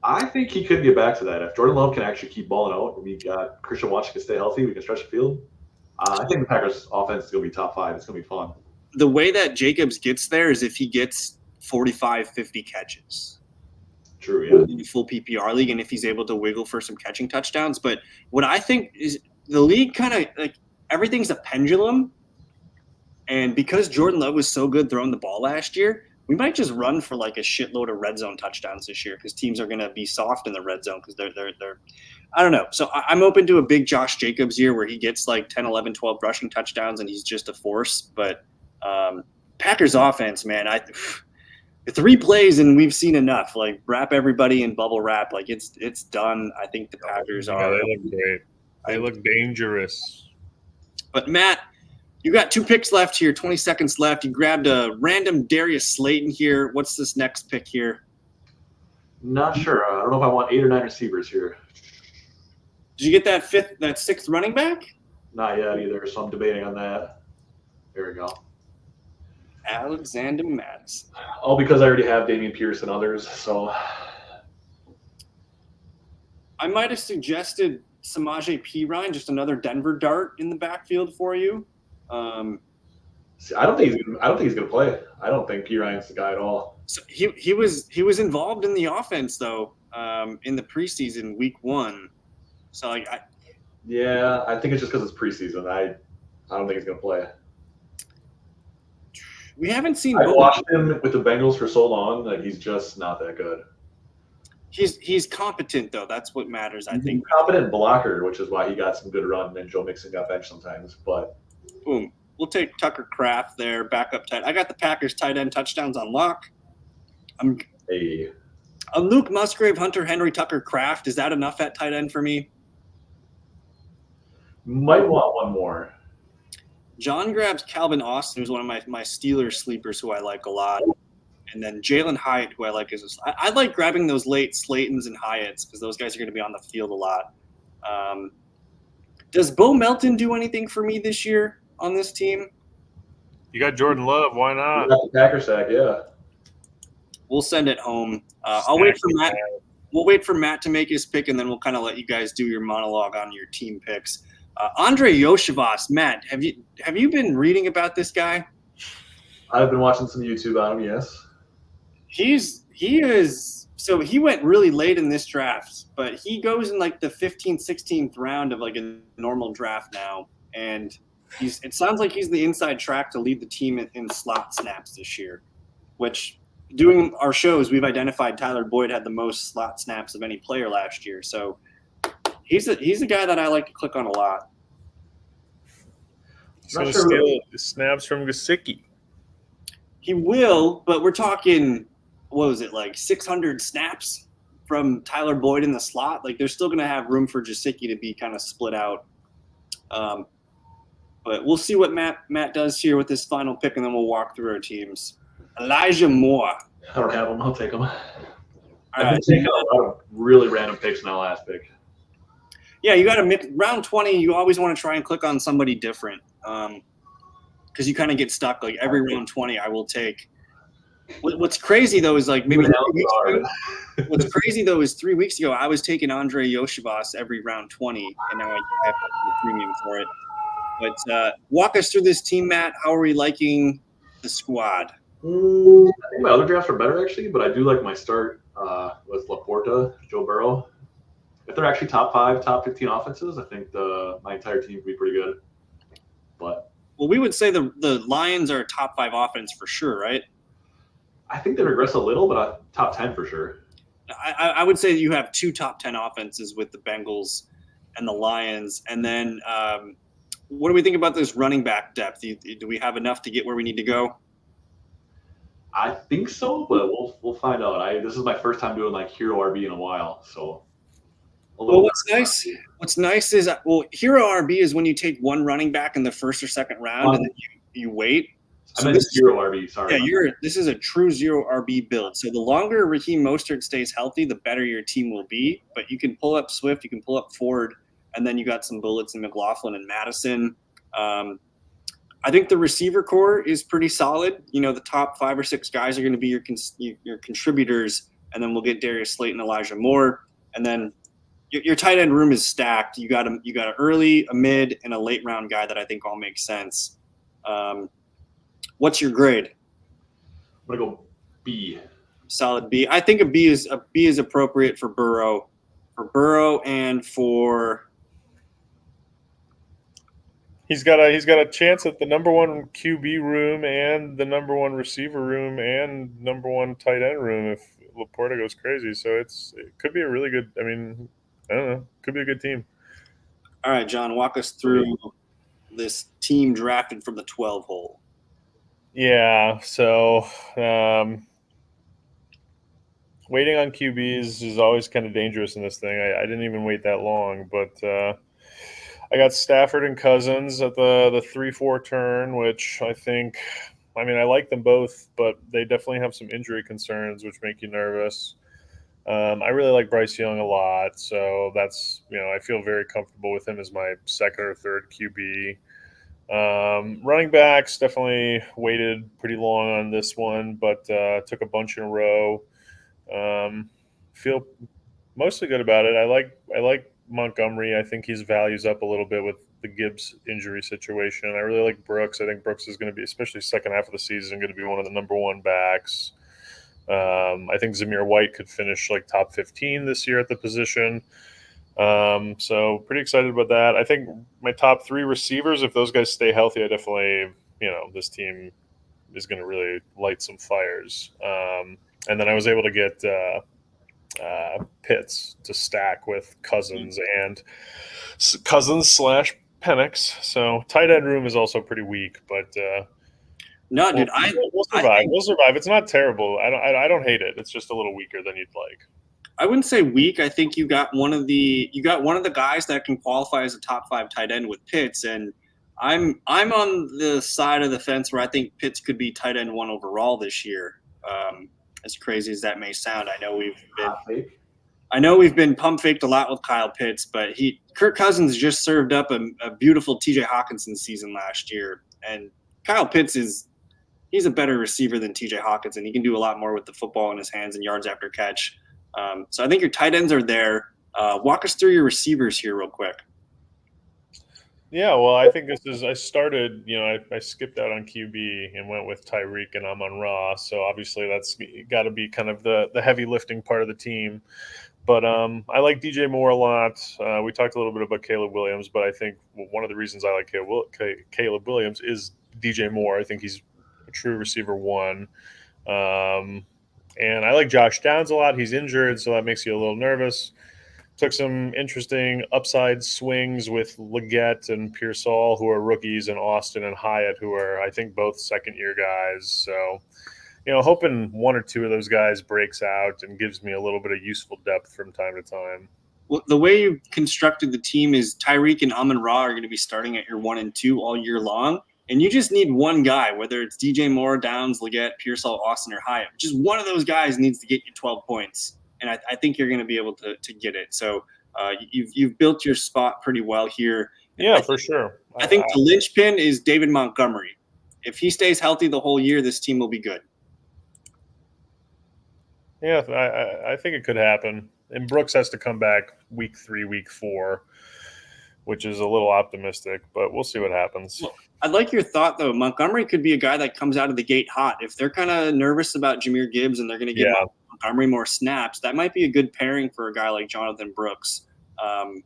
I think he could get back to that if Jordan Love can actually keep balling out. We got Christian Watson can stay healthy. We can stretch the field. I think the Packers' offense is going to be top 5. It's going to be fun. The way that Jacobs gets there is if he gets 45, 50 catches. True, yeah. In a full PPR league, and if he's able to wiggle for some catching touchdowns. But what I think is the league kind of everything's a pendulum. And because Jordan Love was so good throwing the ball last year, we might just run for a shitload of red zone touchdowns this year because teams are going to be soft in the red zone because they're I don't know. So I'm open to a big Josh Jacobs year where he gets 10, 11, 12 rushing touchdowns and he's just a force. But Packers offense, man, 3 plays and we've seen enough. Wrap everybody in bubble wrap. It's done. I think the Packers are. They look great. They look dangerous. But Matt, you got 2 picks left here. 20 seconds left. You grabbed a random Darius Slayton here. What's this next pick here? Not sure. I don't know if I want 8 or 9 receivers here. Did you get that 6th running back? Not yet either. So I'm debating on that. There we go. Alexander Madison. All because I already have Dameon Pierce and others. So I might have suggested Samaje Perine, just another Denver dart in the backfield for you. See, I don't think he's going to play. I don't think Perine's the guy at all. So he was involved in the offense though in the preseason week 1. So I think it's just because it's preseason. I don't think he's going to play. We haven't seen. I've watched him with the Bengals for so long that he's just not that good. He's competent though. That's what matters. I think competent blocker, which is why he got some good run. And Joe Mixon got benched sometimes. But boom, we'll take Tucker Kraft there, backup tight. I got the Packers tight end touchdowns on lock. Luke Musgrave, Hunter Henry, Tucker Kraft. Is that enough at tight end for me? Might want one more. John grabs Calvin Austin, who's one of my Steelers sleepers who I like a lot. And then Jalen Hyatt, who I like I like grabbing those late Slaytons and Hyatts because those guys are going to be on the field a lot. Does Bo Melton do anything for me this year on this team? You got Jordan Love. Why not? You got the Packer sack, yeah. We'll send it home. I'll wait for Matt. We'll wait for Matt to make his pick, and then we'll kind of let you guys do your monologue on your team picks. Andre Yoshivas, Matt, have you been reading about this guy? I've been watching some YouTube on him. Yes. He went really late in this draft, but he goes in like the 15th, 16th round of like a normal draft now, and it sounds like he's the inside track to lead the team in slot snaps this year, which doing our shows, we've identified Tyler Boyd had the most slot snaps of any player last year. So he's a guy that I like to click on a lot. He's going to steal snaps from Gesicki. He will, but we're talking, what was it, like 600 snaps from Tyler Boyd in the slot? Like, they're still going to have room for Gesicki to be kind of split out. But we'll see what Matt does here with this final pick, and then we'll walk through our teams. Elijah Moore. I don't have him. I'll take him. All I've right. been taking a lot of really random picks in that last pick. Yeah, you got to mix. Round 20, you always want to try and click on somebody different because you kind of get stuck. Like, every round 20, I will take. What's crazy, though, is like maybe 3 weeks ago. What's crazy, though, is 3 weeks ago, I was taking Andre Yoshibas every round 20, and now I have the premium for it. But walk us through this team, Matt. How are we liking the squad? I think my other drafts are better, actually, but I do like my start with Laporta, Joe Burrow. If they're actually top 5, top 15 offenses, I think my entire team would be pretty good. But we would say the Lions are top 5 offense for sure, right? I think they regress a little, but top 10 for sure. I would say that you have 2 top 10 offenses with the Bengals and the Lions. And then what do we think about this running back depth? Do we have enough to get where we need to go? I think so, but we'll find out. This is my first time doing like Hero RB in a while, so. What's nice is Hero RB is when you take one running back in the first or second round and then you wait. So I meant Zero RB. Sorry. Yeah, this is a true Zero RB build. So the longer Raheem Mostert stays healthy, the better your team will be. But you can pull up Swift, you can pull up Ford, and then you got some bullets in McLaughlin and Madison. I think the receiver core is pretty solid. You know, the top 5 or 6 guys are going to be your contributors, and then we'll get Darius Slayton, Elijah Moore, and then your tight end room is stacked. You got an early, a mid, and a late round guy that I think all makes sense. What's your grade? I'm gonna go B. Solid B. I think a B is appropriate for Burrow. For Burrow and for He's got a chance at the number 1 QB room and the number 1 receiver room and number 1 tight end room if Laporta goes crazy. So it could be a really good. I mean, I don't know. Could be a good team. All right, John, walk us through this team drafted from the 12 hole. Yeah. So waiting on QBs is always kind of dangerous in this thing. I didn't even wait that long, but. I got Stafford and Cousins at the 3-4 turn, which I like them both, but they definitely have some injury concerns, which make you nervous. I really like Bryce Young a lot, so that's, I feel very comfortable with him as my second or third QB. Running backs, definitely waited pretty long on this one, but took a bunch in a row. Feel mostly good about it. I like Montgomery. I think his value's up a little bit with the Gibbs injury situation. I really like Brooks. I think Brooks is going to be, especially second half of the season, going to be one of the number 1 backs. I think Zamir White could finish like top 15 this year at the position. So pretty excited about that. I think my top 3 receivers, if those guys stay healthy, I definitely, this team is going to really light some fires. And then I was able to get Pitts to stack with Cousins and Cousins/Penix. So tight end room is also pretty weak, but no, dude, we'll survive. We'll survive. It's not terrible. I don't hate it. It's just a little weaker than you'd like. I wouldn't say weak. I think you got one of the guys that can qualify as a top 5 tight end with Pitts, and I'm on the side of the fence where I think Pitts could be tight end 1 overall this year. As crazy as that may sound, I know we've been pump faked a lot with Kyle Pitts, but Kirk Cousins just served up a beautiful TJ Hawkinson season last year, and Kyle Pitts he's a better receiver than TJ Hawkinson. He can do a lot more with the football in his hands and yards after catch. So I think your tight ends are there. Walk us through your receivers here real quick. Yeah, well, I think I started, I skipped out on QB and went with Tyreek and Amon-Ra. So obviously that's got to be kind of the heavy lifting part of the team. But I like DJ Moore a lot. We talked a little bit about Caleb Williams, but I think one of the reasons I like Caleb Williams is DJ Moore. I think he's a true receiver one. And I like Josh Downs a lot. He's injured, so that makes you a little nervous. Took some interesting upside swings with Leggett and Pearsall, who are rookies, and Austin and Hyatt, who are, I think, both second-year guys. So, hoping one or two of those guys breaks out and gives me a little bit of useful depth from time to time. Well, the way you constructed the team is Tyreek and Amon-Ra are going to be starting at your 1 and 2 all year long. And you just need one guy, whether it's DJ Moore, Downs, Leggett, Pearsall, Austin, or Hyatt. Just one of those guys needs to get you 12 points. And I think you're going to be able to get it. So you've built your spot pretty well here. Yeah, for sure. I think the linchpin is David Montgomery. If he stays healthy the whole year, this team will be good. Yeah, I think it could happen. And Brooks has to come back week 3, week 4, which is a little optimistic, but we'll see what happens. Well, I like your thought, though. Montgomery could be a guy that comes out of the gate hot. If they're kind of nervous about Jahmyr Gibbs and they're going to give Montgomery more snaps, that might be a good pairing for a guy like Jonathan Brooks and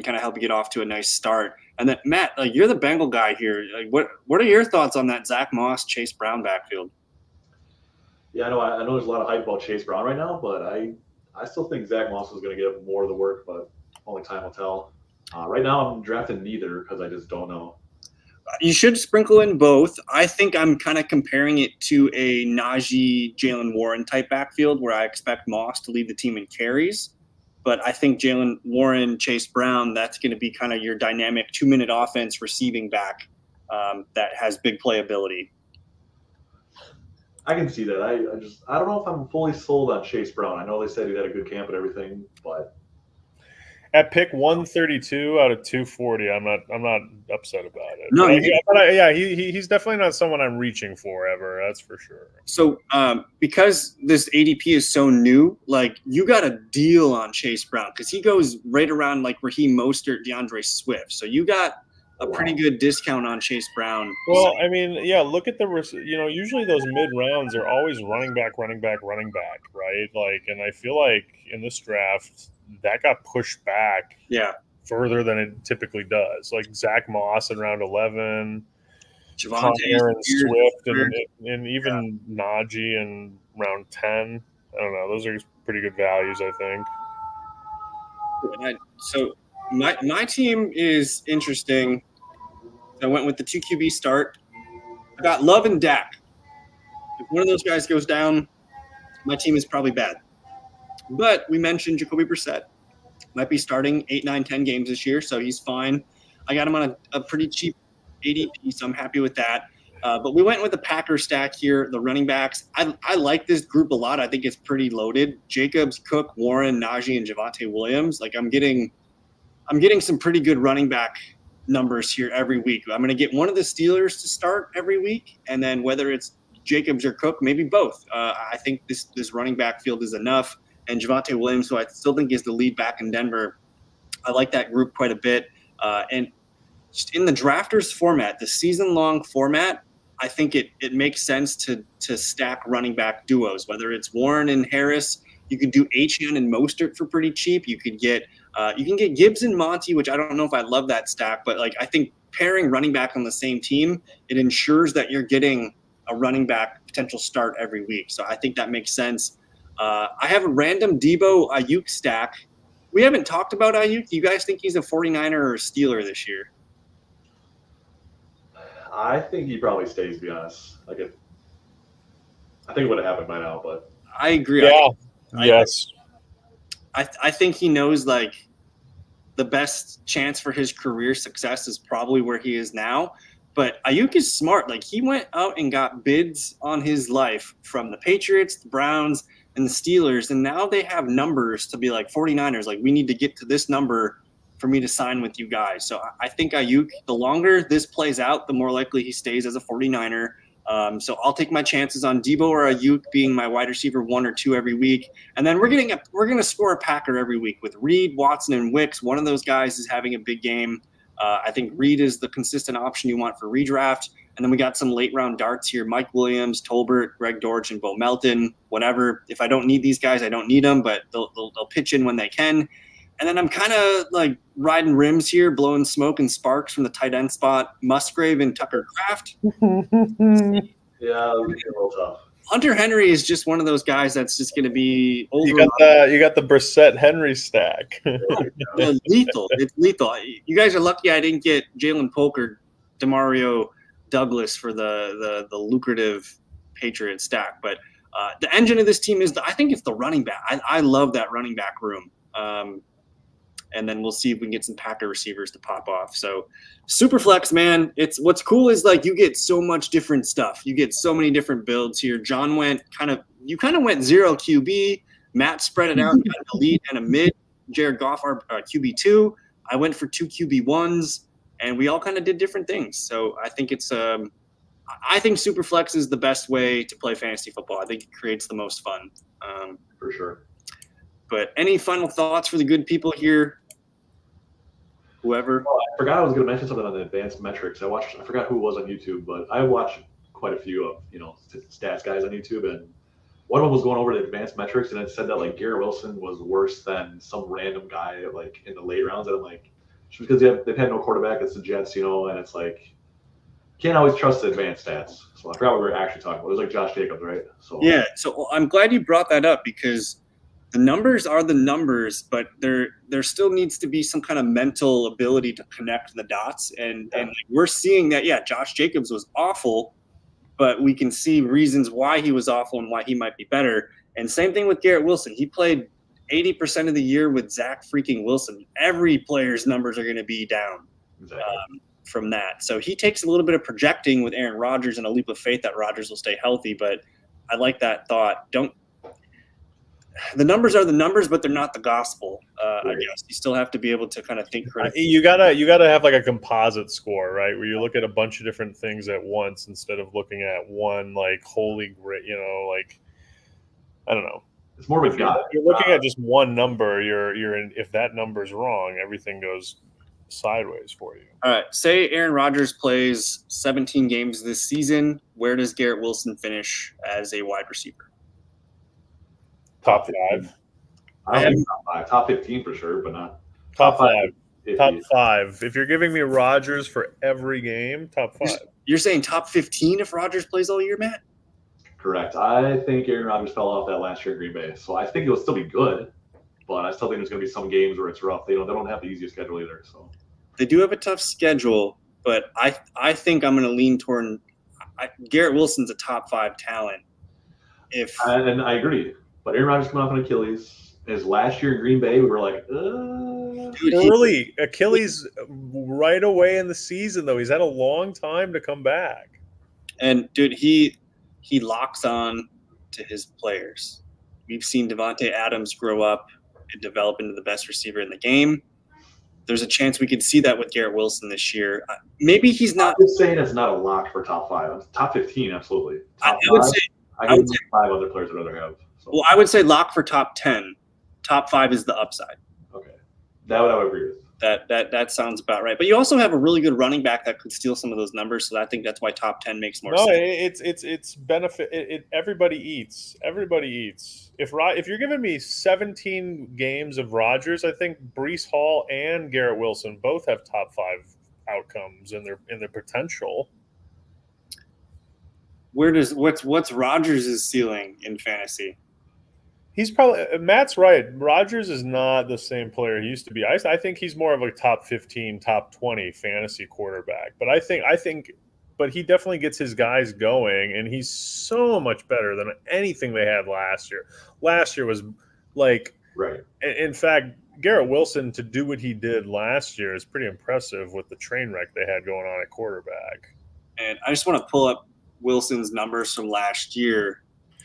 kind of help you get off to a nice start. And then, Matt, you're the Bengal guy here. What are your thoughts on that Zach Moss, Chase Brown backfield? Yeah, I know there's a lot of hype about Chase Brown right now, but I still think Zach Moss is going to get more of the work, but only time will tell. Right now, I'm drafting neither because I just don't know. You should sprinkle in both. I think I'm kind of comparing it to a Najee, Jalen Warren type backfield where I expect Moss to lead the team in carries. But I think Jalen Warren, Chase Brown, that's going to be kind of your dynamic 2-minute offense receiving back that has big playability. I can see that. I don't know if I'm fully sold on Chase Brown. I know they said he had a good camp and everything, but at pick 132 out of 240, I'm not upset about it. No, he's definitely not someone I'm reaching for ever. That's for sure. So because this ADP is so new, you got a deal on Chase Brown because he goes right around Raheem Mostert, DeAndre Swift. So you got a pretty good discount on Chase Brown. Well, I mean, look at usually those mid rounds are always running back, right? And I feel like in this draft that got pushed back further than it typically does. Like Zach Moss in round 11, Javonte and Swift, and even Najee in round 10. I don't know. Those are pretty good values, I think. So my team is interesting. I went with the 2 QB start. I got Love and Dak. If one of those guys goes down, my team is probably bad. But we mentioned Jacoby Brissett. Might be starting 8, 9, 10 games this year, so he's fine. I got him on a pretty cheap ADP, so I'm happy with that. But we went with the Packer stack here, the running backs. I like this group a lot. I think it's pretty loaded. Jacobs, Cook, Warren, Najee, and Javonte Williams. I'm getting some pretty good running back numbers here every week. I'm going to get one of the Steelers to start every week, and then whether it's Jacobs or Cook, maybe both. I think this running back field is enough. And Javonte Williams, who I still think is the lead back in Denver, I like that group quite a bit. And just in the drafters format, the season-long format, I think it makes sense to stack running back duos, whether it's Warren and Harris. You could do Etienne and Mostert for pretty cheap. You can get Gibbs and Monty, which I don't know if I love that stack, but I think pairing running back on the same team, it ensures that you're getting a running back potential start every week. So I think that makes sense. I have a random Debo Ayuk stack. We haven't talked about Ayuk. Do you guys think he's a 49er or a Steeler this year? I think he probably stays, to be honest. I think it would have happened by now, but I agree. Yeah. Yes. I think he knows the best chance for his career success is probably where he is now. But Ayuk is smart. He went out and got bids on his life from the Patriots, the Browns, and the Steelers, and now they have numbers to be 49ers. We need to get to this number for me to sign with you guys. So I think Ayuk, the longer this plays out, the more likely he stays as a 49er. So I'll take my chances on Debo or Ayuk being my wide receiver 1 or 2 every week. And then we're going to score a Packer every week with Reed, Watson, and Wicks. One of those guys is having a big game. I think Reed is the consistent option you want for redraft. And then we got some late round darts here: Mike Williams, Tolbert, Greg Dortch, and Bo Melton. Whatever. If I don't need these guys, I don't need them, but they'll pitch in when they can. And then I'm kind of like riding rims here, blowing smoke and sparks from the tight end spot: Musgrave and Tucker Kraft. Yeah, that would be a little tough. Hunter Henry is just one of those guys that's just going to be over. You got the Brissett Henry stack. Lethal. It's lethal. You guys are lucky I didn't get Jalen Polk or Demario Douglas for the lucrative Patriot stack. But the engine of this team is I think it's the running back. I love that running back room. And then we'll see if we can get some Packer receivers to pop off. So Superflex, man, what's cool is like you get so much different stuff. You get so many different builds here. John went kind of went 0 QB. Matt spread it out, got an elite and a mid. Jared Goff, our QB2. I went for 2 QB1s, and we all kind of did different things. So I think I think Superflex is the best way to play fantasy football. I think it creates the most fun. For sure. But any final thoughts for the good people here? Whoever. Well, I forgot I was going to mention something on the advanced metrics. I forgot who it was on YouTube, but I watched quite a few of stats guys on YouTube, and one of them was going over the advanced metrics, and it said that like Garrett Wilson was worse than some random guy like in the late rounds. And I'm like, just because they've had no quarterback, it's the Jets, and it's like can't always trust the advanced stats. So I forgot what we were actually talking about. It was like Josh Jacobs, right? So yeah. So I'm glad you brought that up because the numbers are the numbers, but there still needs to be some kind of mental ability to connect the dots. And we're seeing that, yeah, Josh Jacobs was awful, but we can see reasons why he was awful and why he might be better. And same thing with Garrett Wilson. He played 80% of the year with Zach freaking Wilson. Every player's numbers are going to be down from that. So he takes a little bit of projecting with Aaron Rodgers and a leap of faith that Rodgers will stay healthy. But I like that thought. The numbers are the numbers, but they're not the gospel. I guess you still have to be able to kind of think critically. You gotta have like a composite score, right? Where you look at a bunch of different things at once instead of looking at one like holy great, like I don't know. It's more of a gut. If you're looking at just one number, you're in. If that number's wrong, everything goes sideways for you. All right. Say Aaron Rodgers plays 17 games this season. Where does Garrett Wilson finish as a wide receiver? Top 5. I don't think top 5. Top 15 for sure, but not top 5. Top 5. If you're giving me Rodgers for every game, top 5. You're saying top 15 if Rodgers plays all year, Matt? Correct. I think Aaron Rodgers fell off that last year in Green Bay, so I think he'll still be good, but I still think there's going to be some games where it's rough. They don't have the easiest schedule either. So they do have a tough schedule, but I think I'm going to lean toward Garrett Wilson's a top 5 talent. And I agree. But Aaron Rodgers coming off an Achilles. His last year in Green Bay, we were like, Dude, early Achilles right away in the season, though. He's had a long time to come back. And, dude, he locks on to his players. We've seen Devontae Adams grow up and develop into the best receiver in the game. There's a chance we could see that with Garrett Wilson this year. Maybe he's not. I'm just saying it's not a lock for top 5. Top 15, absolutely. Top I would say. I would say 5 other players I'd rather have. So. Well, I would say lock for top 10. Top 5 is the upside. Okay, that I would agree with. That sounds about right. But you also have a really good running back that could steal some of those numbers. So I think that's why top 10 makes more sense. No, it's benefit. Everybody eats. Everybody eats. If you're giving me 17 games of Rodgers, I think Breece Hall and Garrett Wilson both have top 5 outcomes in their potential. What's Rodgers' ceiling in fantasy? He's probably Matt's right. Rodgers is not the same player he used to be. I think he's more of a top 15, top 20 fantasy quarterback. But I think but he definitely gets his guys going, and he's so much better than anything they had last year. Last year was like right. In fact, Garrett Wilson to do what he did last year is pretty impressive with the train wreck they had going on at quarterback. And I just want to pull up Wilson's numbers from last year.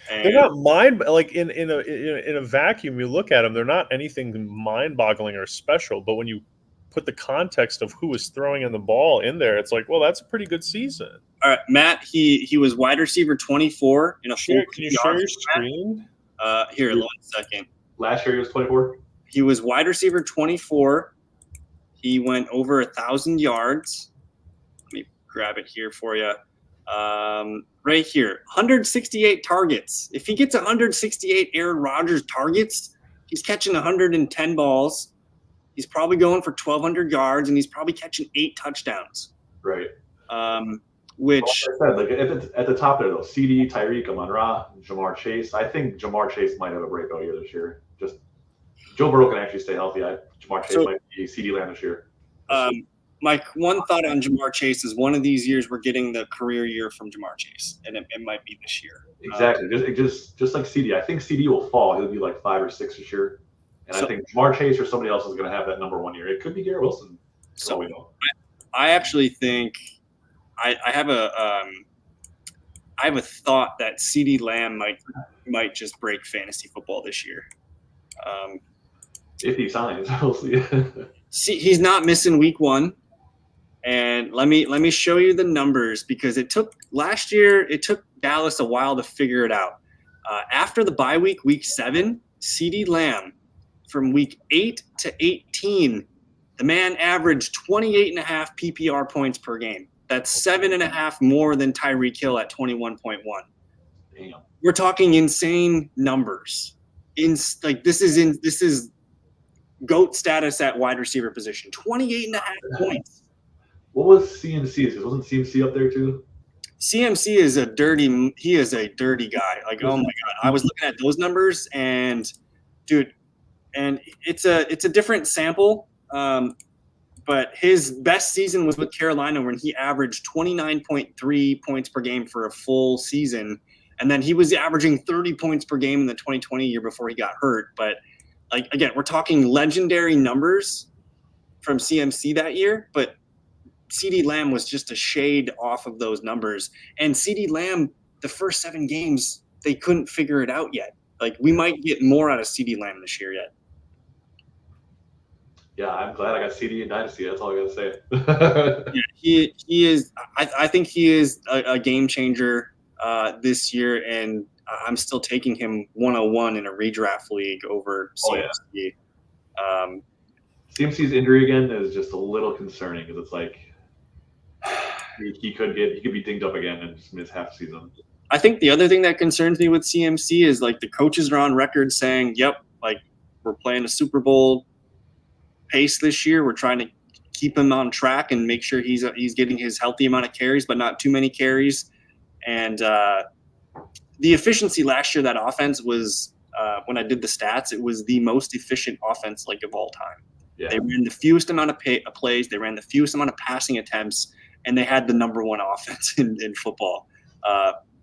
And they're not like in a vacuum. You look at them; they're not anything mind-boggling or special. But when you put the context of who was throwing in the ball in there, it's like, well, that's a pretty good season. All right, Matt. He was wide receiver 24 in a full. Can you share your screen? Here, 1 second. Last year he was 24. He was wide receiver 24. He went over 1,000 yards. Let me grab it here for you. Right here, 168 targets. If he gets 168 Aaron Rodgers targets, he's catching 110 balls. He's probably going for 1,200 yards, and he's probably catching 8 touchdowns. Right. Which like I said, like at the top there though, CD, Tyreek, Amon-Ra, Jamar Chase. I think Jamar Chase might have a breakout year this year. Just Joe Burrow can actually stay healthy. Jamar Chase might be CD Lamb this year. My one thought on Jamar Chase is one of these years we're getting the career year from Jamar Chase, and it might be this year. Exactly. Just like CD. I think CD will fall. He'll be like 5 or 6 this year. And I think Jamar Chase or somebody else is going to have that number 1 year. It could be Garrett Wilson. So we know. I actually think I have a thought that CD Lamb might just break fantasy football this year. If he signs, we'll see. See, he's not missing week 1. And let me show you the numbers, because last year it took Dallas a while to figure it out. After the bye week, week 7, CD Lamb, from week 8 to 18, the man averaged 28.5 PPR points per game. That's 7.5 more than Tyreek Hill at 21.1. Damn. We're talking insane numbers. This is GOAT status at wide receiver position. 28.5 points. What was CMC? Wasn't CMC up there too? CMC is a dirty guy. Like, oh my God. I was looking at those numbers, and dude, and it's a different sample. But his best season was with Carolina, when he averaged 29.3 points per game for a full season. And then he was averaging 30 points per game in the 2020 year before he got hurt. But like, again, we're talking legendary numbers from CMC that year, but CD Lamb was just a shade off of those numbers. And CD Lamb, the first 7 games, they couldn't figure it out yet. Like, we might get more out of CD Lamb this year yet. Yeah, I'm glad I got CD in Dynasty. That's all I got to say. Yeah, he is. I think he is a game changer this year, and I'm still taking him 101 in a redraft league over CMC. CMC's injury again is just a little concerning, because it's like he could be dinged up again and just miss half the season. I think the other thing that concerns me with CMC is, like, the coaches are on record saying, "Yep, like, we're playing a Super Bowl pace this year. We're trying to keep him on track and make sure he's getting his healthy amount of carries, but not too many carries." And the efficiency last year, that offense was, when I did the stats, it was the most efficient offense, like, of all time. Yeah. They ran the fewest amount of plays. They ran the fewest amount of passing attempts, and they had the number 1 offense in football.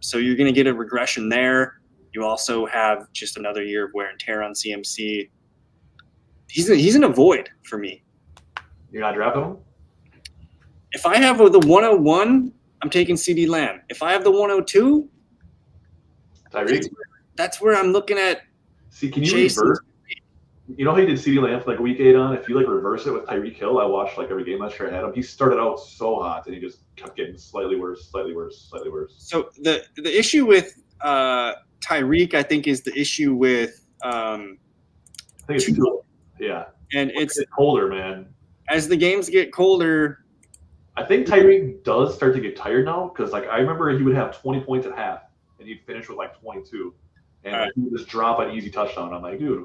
So you're going to get a regression there. You also have just another year of wear and tear on CMC. He's in a void for me. You're not drafting him? If I have the 101, I'm taking CD Lamb. If I have the 102, Tyreek? That's where I'm looking at. See, can you reverse? You know how you did CD Lamb for like week 8 on? If you like reverse it with Tyreek Hill, I watched like every game last year I had him. He started out so hot, and he just kept getting slightly worse. So the issue with Tyreek, I think, is the issue with I think it's cool. Yeah. And it's colder, man. As the games get colder, I think Tyreek does start to get tired now, because like I remember he would have 20 points at half, and he'd finish with like 22, and like, he would just drop an easy touchdown. I'm like, dude,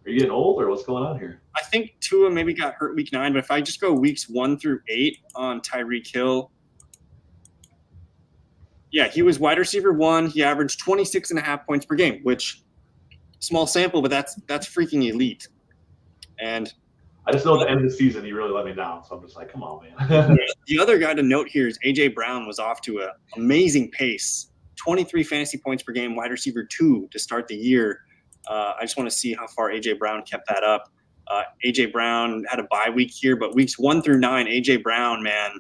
are you getting old, or what's going on here? I think Tua maybe got hurt week 9, but if I just go weeks 1 through 8 on Tyreek Hill, yeah, he was wide receiver 1. He averaged 26.5 points per game, which small sample, but that's freaking elite. And I just know at the end of the season he really let me down, so I'm just like, come on, man. The other guy to note here is A.J. Brown was off to an amazing pace, 23 fantasy points per game, wide receiver 2 to start the year. I just want to see how far A.J. Brown kept that up. A.J. Brown had a bye week here, but weeks 1 through 9, A.J. Brown, man.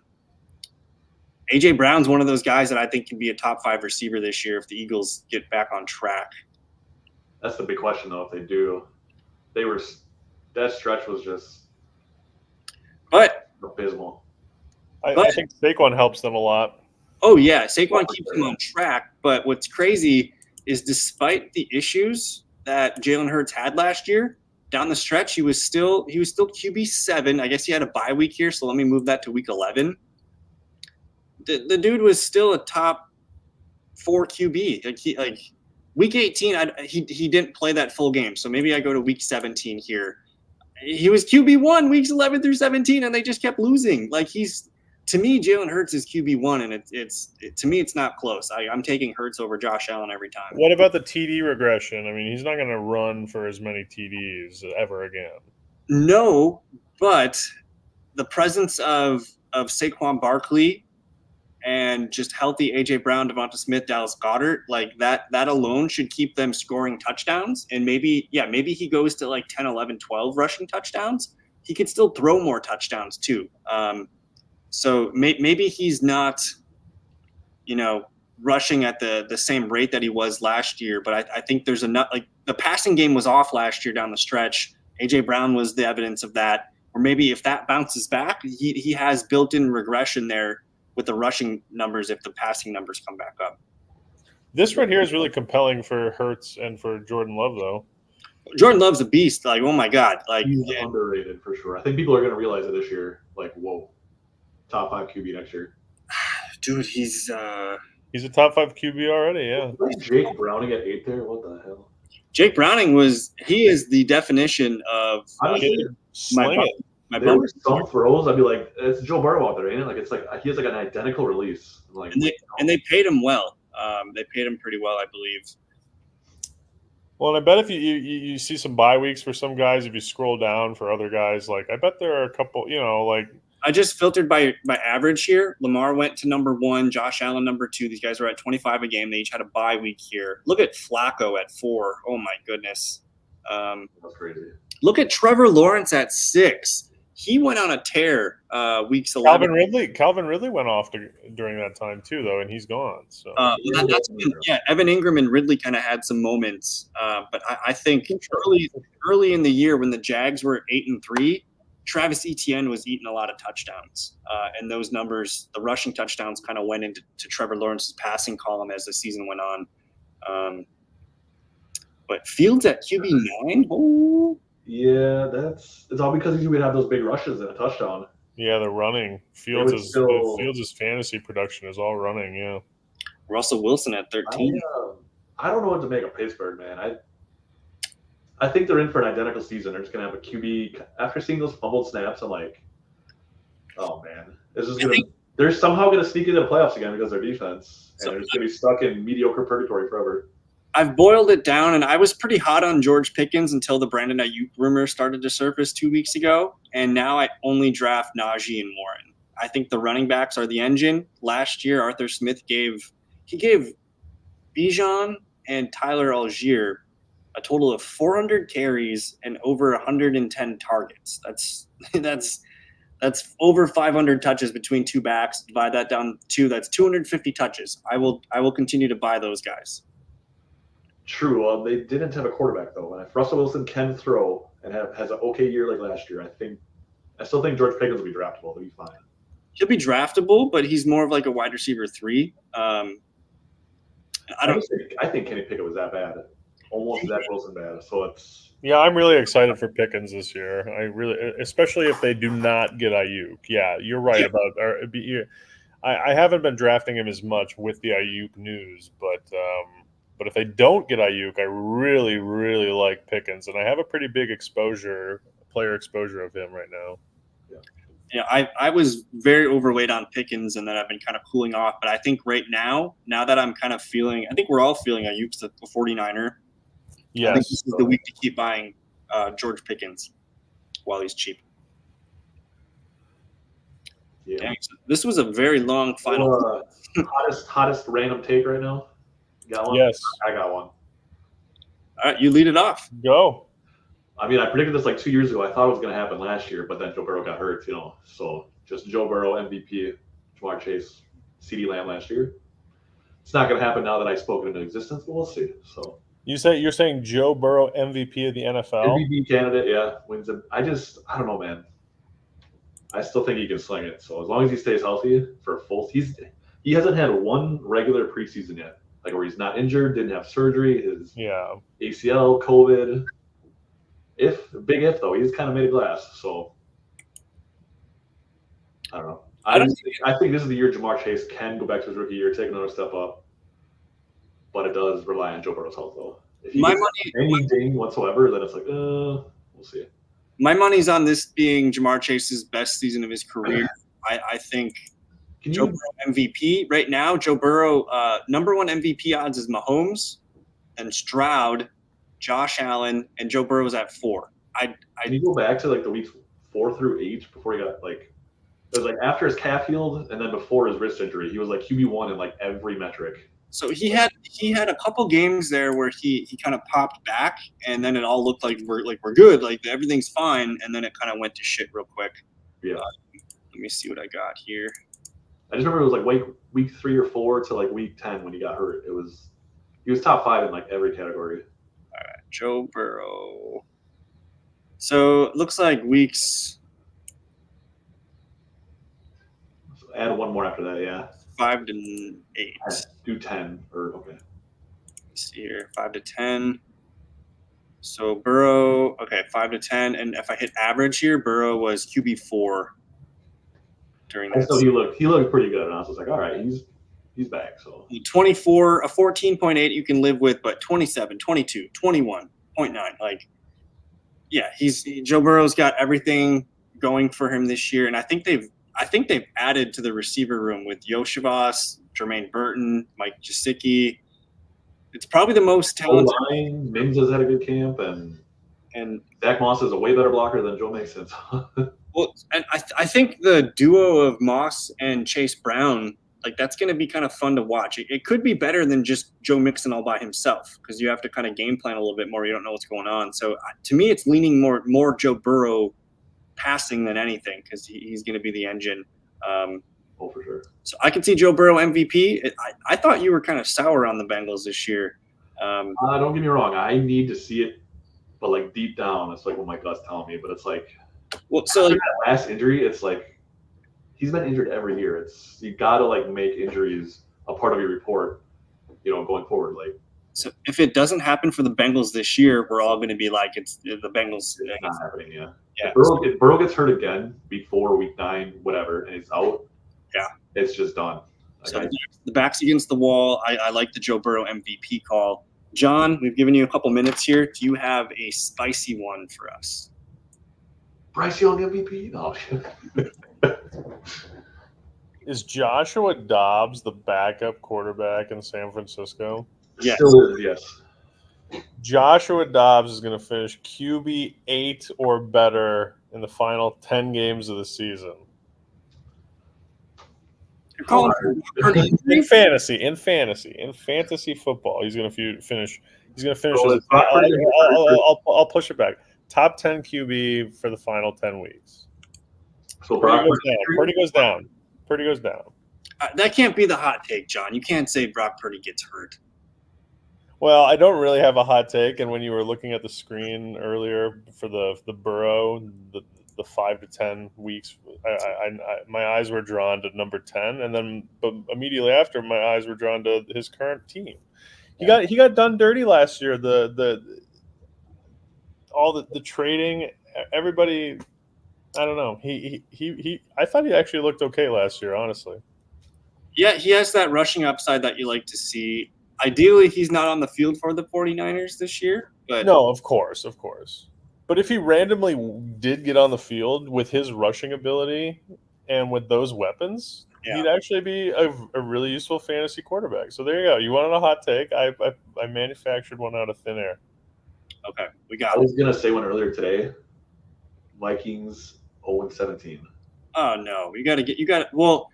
A.J. Brown's one of those guys that I think can be a top 5 receiver this year if the Eagles get back on track. That's the big question, though, if they do. That stretch was just abysmal. I think Saquon helps them a lot. Oh, yeah. Saquon keeps them on track. But what's crazy is, despite the issues that Jalen Hurts had last year, down the stretch, he was still QB7. I guess he had a bye week here, so let me move that to week 11. The dude was still a top 4 QB. Like week 18, he didn't play that full game, so maybe I go to week 17 here. He was QB1 weeks 11 through 17, and they just kept losing. Like to me, Jalen Hurts is QB1, and to me, it's not close. I'm taking Hurts over Josh Allen every time. What about the TD regression? I mean, he's not going to run for as many TDs ever again. No, but the presence of Saquon Barkley and just healthy A.J. Brown, Devonta Smith, Dallas Goedert, like that alone should keep them scoring touchdowns. And maybe he goes to like 10, 11, 12 rushing touchdowns. He could still throw more touchdowns too. So maybe he's not, rushing at the same rate that he was last year. But I think there's enough. Like the passing game was off last year down the stretch. A.J. Brown was the evidence of that. Or maybe if that bounces back, he has built-in regression there with the rushing numbers if the passing numbers come back up. This right here is really compelling for Hurts and for Jordan Love, though. Jordan Love's a beast. Like, oh my God. Like, he's underrated for sure. I think people are going to realize it this year. Like, whoa, top 5 QB next year. Dude, he's a top 5 QB already, yeah. Jake Browning at 8 there? What the hell? Jake Browning he is the definition of there were some throws I'd be like, it's Joe Burrow out there, ain't it? Like, it's like he has like an identical release. Like, and they paid him well. They paid him pretty well, I believe. Well, and I bet if you see some bye weeks for some guys, if you scroll down for other guys, like I bet there are a couple, like I just filtered by average here. Lamar went to number 1, Josh Allen number 2. These guys are at 25 a game. They each had a bye week here. Look at Flacco at 4. Oh my goodness. That's crazy. Look at Trevor Lawrence at 6. He went on a tear weeks 11. Calvin Ridley went off during that time too, though, and he's gone. So Evan Ingram and Ridley kind of had some moments, but I think early in the year when the Jags were 8-3, Travis Etienne was eating a lot of touchdowns, and those numbers, the rushing touchdowns, kind of went into Trevor Lawrence's passing column as the season went on. But Fields at QB9. Oh. Yeah, it's all because he would have those big rushes and a touchdown. Yeah, the running. Fields' fantasy production is all running, yeah. Russell Wilson at 13. I don't know what to make of Pittsburgh, man. I think they're in for an identical season. They're just going to have a QB. After seeing those fumbled snaps, I'm like, oh, man. They're somehow going to sneak into the playoffs again because of their defense. And they're just going to be stuck in mediocre purgatory forever. I've boiled it down, and I was pretty hot on George Pickens until the Brandon Ayuk rumor started to surface 2 weeks ago, and now I only draft Najee and Warren. I think the running backs are the engine. Last year, Arthur Smith gave Bijan and Tyler Algier a total of 400 carries and over 110 targets. That's over 500 touches between two backs. Divide that down to that's 250 touches. I will continue to buy those guys. True. They didn't have a quarterback though. And if Russell Wilson can throw and has an okay year like last year, I still think George Pickens will be draftable. He'll be fine. He'll be draftable, but he's more of like a wide receiver 3. I think Kenny Pickett was that bad, almost Zach Wilson bad. So yeah, I'm really excited for Pickens this year. Especially if they do not get Ayuk. Yeah, you're right about. I haven't been drafting him as much with the Ayuk news, but if they don't get Ayuk, I really, really like Pickens, and I have a pretty big player exposure of him right now. Yeah, I was very overweight on Pickens, and then I've been kind of cooling off. But I think right now that I'm kind of feeling, I think we're all feeling Ayuk's a 49er. Yes. I think this is the week to keep buying George Pickens while he's cheap. Yeah. Dang, so this was a very long final. Hottest random take right now? Got one? Yes. I got one. All right, you lead it off. Go. I mean, I predicted this like 2 years ago. I thought it was going to happen last year, but then Joe Burrow got hurt, So just Joe Burrow, MVP, Jamar Chase, CeeDee Lamb last year. It's not going to happen now that I spoke it into existence, but we'll see. So you're saying Joe Burrow MVP of the NFL? MVP candidate, yeah. Wins it. I don't know, man. I still think he can sling it. So as long as he stays healthy for a full season, he hasn't had one regular preseason yet. Like where he's not injured, didn't have surgery, his ACL, COVID. Big if though, he's kind of made of glass. So I don't know. I think this is the year Jamar Chase can go back to his rookie year, take another step up, but it does rely on Joe Burrow's health though. If he gets any ding whatsoever, then it's like, we'll see. My money's on this being Jamar Chase's best season of his career. I think Joe Burrow MVP right now. Joe Burrow, number one MVP odds is Mahomes, and Stroud, Josh Allen, and Joe Burrow's at 4. Can you go back to like the weeks 4 through 8 before he got like? It was like after his calf healed and then before his wrist injury, he was like QB1 in like every metric. So he had a couple games there where he kind of popped back, and then it all looked like we're good, like everything's fine, and then it kind of went to shit real quick. Yeah. Let me see what I got here. I just remember it was like week 3 or 4 to like week 10 when he got hurt. He was top 5 in like every category. All right, Joe Burrow. So it looks like weeks. So add one more after that, yeah. 5 to 8. Do 10 or okay. Let's see here, 5 to 10. So Burrow, okay, 5 to 10, and if I hit average here, Burrow was QB4 during that. So he looked pretty good, and I was just like, all right, he's back. So 24, a 14.8 you can live with, but 27, 22, 21.9, like, yeah, Joe Burrow's got everything going for him this year, and I think they've added to the receiver room with Yoshivas, Jermaine Burton, Mike Gesicki. It's probably the most talented. Mims has had a good camp, and Zach Moss is a way better blocker than Joe Mixon. Well, and I think the duo of Moss and Chase Brown, like that's going to be kind of fun to watch. It could be better than just Joe Mixon all by himself because you have to kind of game plan a little bit more. You don't know what's going on. So to me, it's leaning more Joe Burrow passing than anything because he's going to be the engine. Oh, for sure. So I can see Joe Burrow MVP. I thought you were kind of sour on the Bengals this year. Don't get me wrong. I need to see it, but like deep down, it's like what my gut's telling me. But it's like, well, so like, that last injury, it's like he's been injured every year. You got to like make injuries a part of your report, going forward. Like, so if it doesn't happen for the Bengals this year, we're all going to be like, it's the Bengals. It's not happening. Yeah. Yeah. If Burrow gets hurt again, week 4, week 9, whatever, and he's out. Yeah, it's just done. So the back's against the wall. I like the Joe Burrow MVP call. John, we've given you a couple minutes here. Do you have a spicy one for us? Bryce Young MVP? No. Is Joshua Dobbs the backup quarterback in San Francisco? Yes. Still is, yes. Joshua Dobbs is going to finish QB 8 or better in the final 10 games of the season. You're calling in fantasy football, he's going to finish. He's going to finish. I'll push it back. Top 10 QB for the final 10 weeks. So Purdy goes down. That can't be the hot take, John. You can't say Brock Purdy gets hurt. Well, I don't really have a hot take, and when you were looking at the screen earlier for the Burrow, the 5 to 10 weeks, my eyes were drawn to number 10, and then but immediately after, my eyes were drawn to his current team. He got done dirty last year. All the trading, everybody. I don't know. I thought he actually looked okay last year, honestly. Yeah, he has that rushing upside that you like to see. Ideally, he's not on the field for the 49ers this year. But no, of course. But if he randomly did get on the field with his rushing ability and with those weapons, he'd actually be a really useful fantasy quarterback. So there you go. You wanted a hot take? I manufactured one out of thin air. Okay, we got it. I was going to say one earlier today. Vikings 0-17. Oh, no. You got it. Well,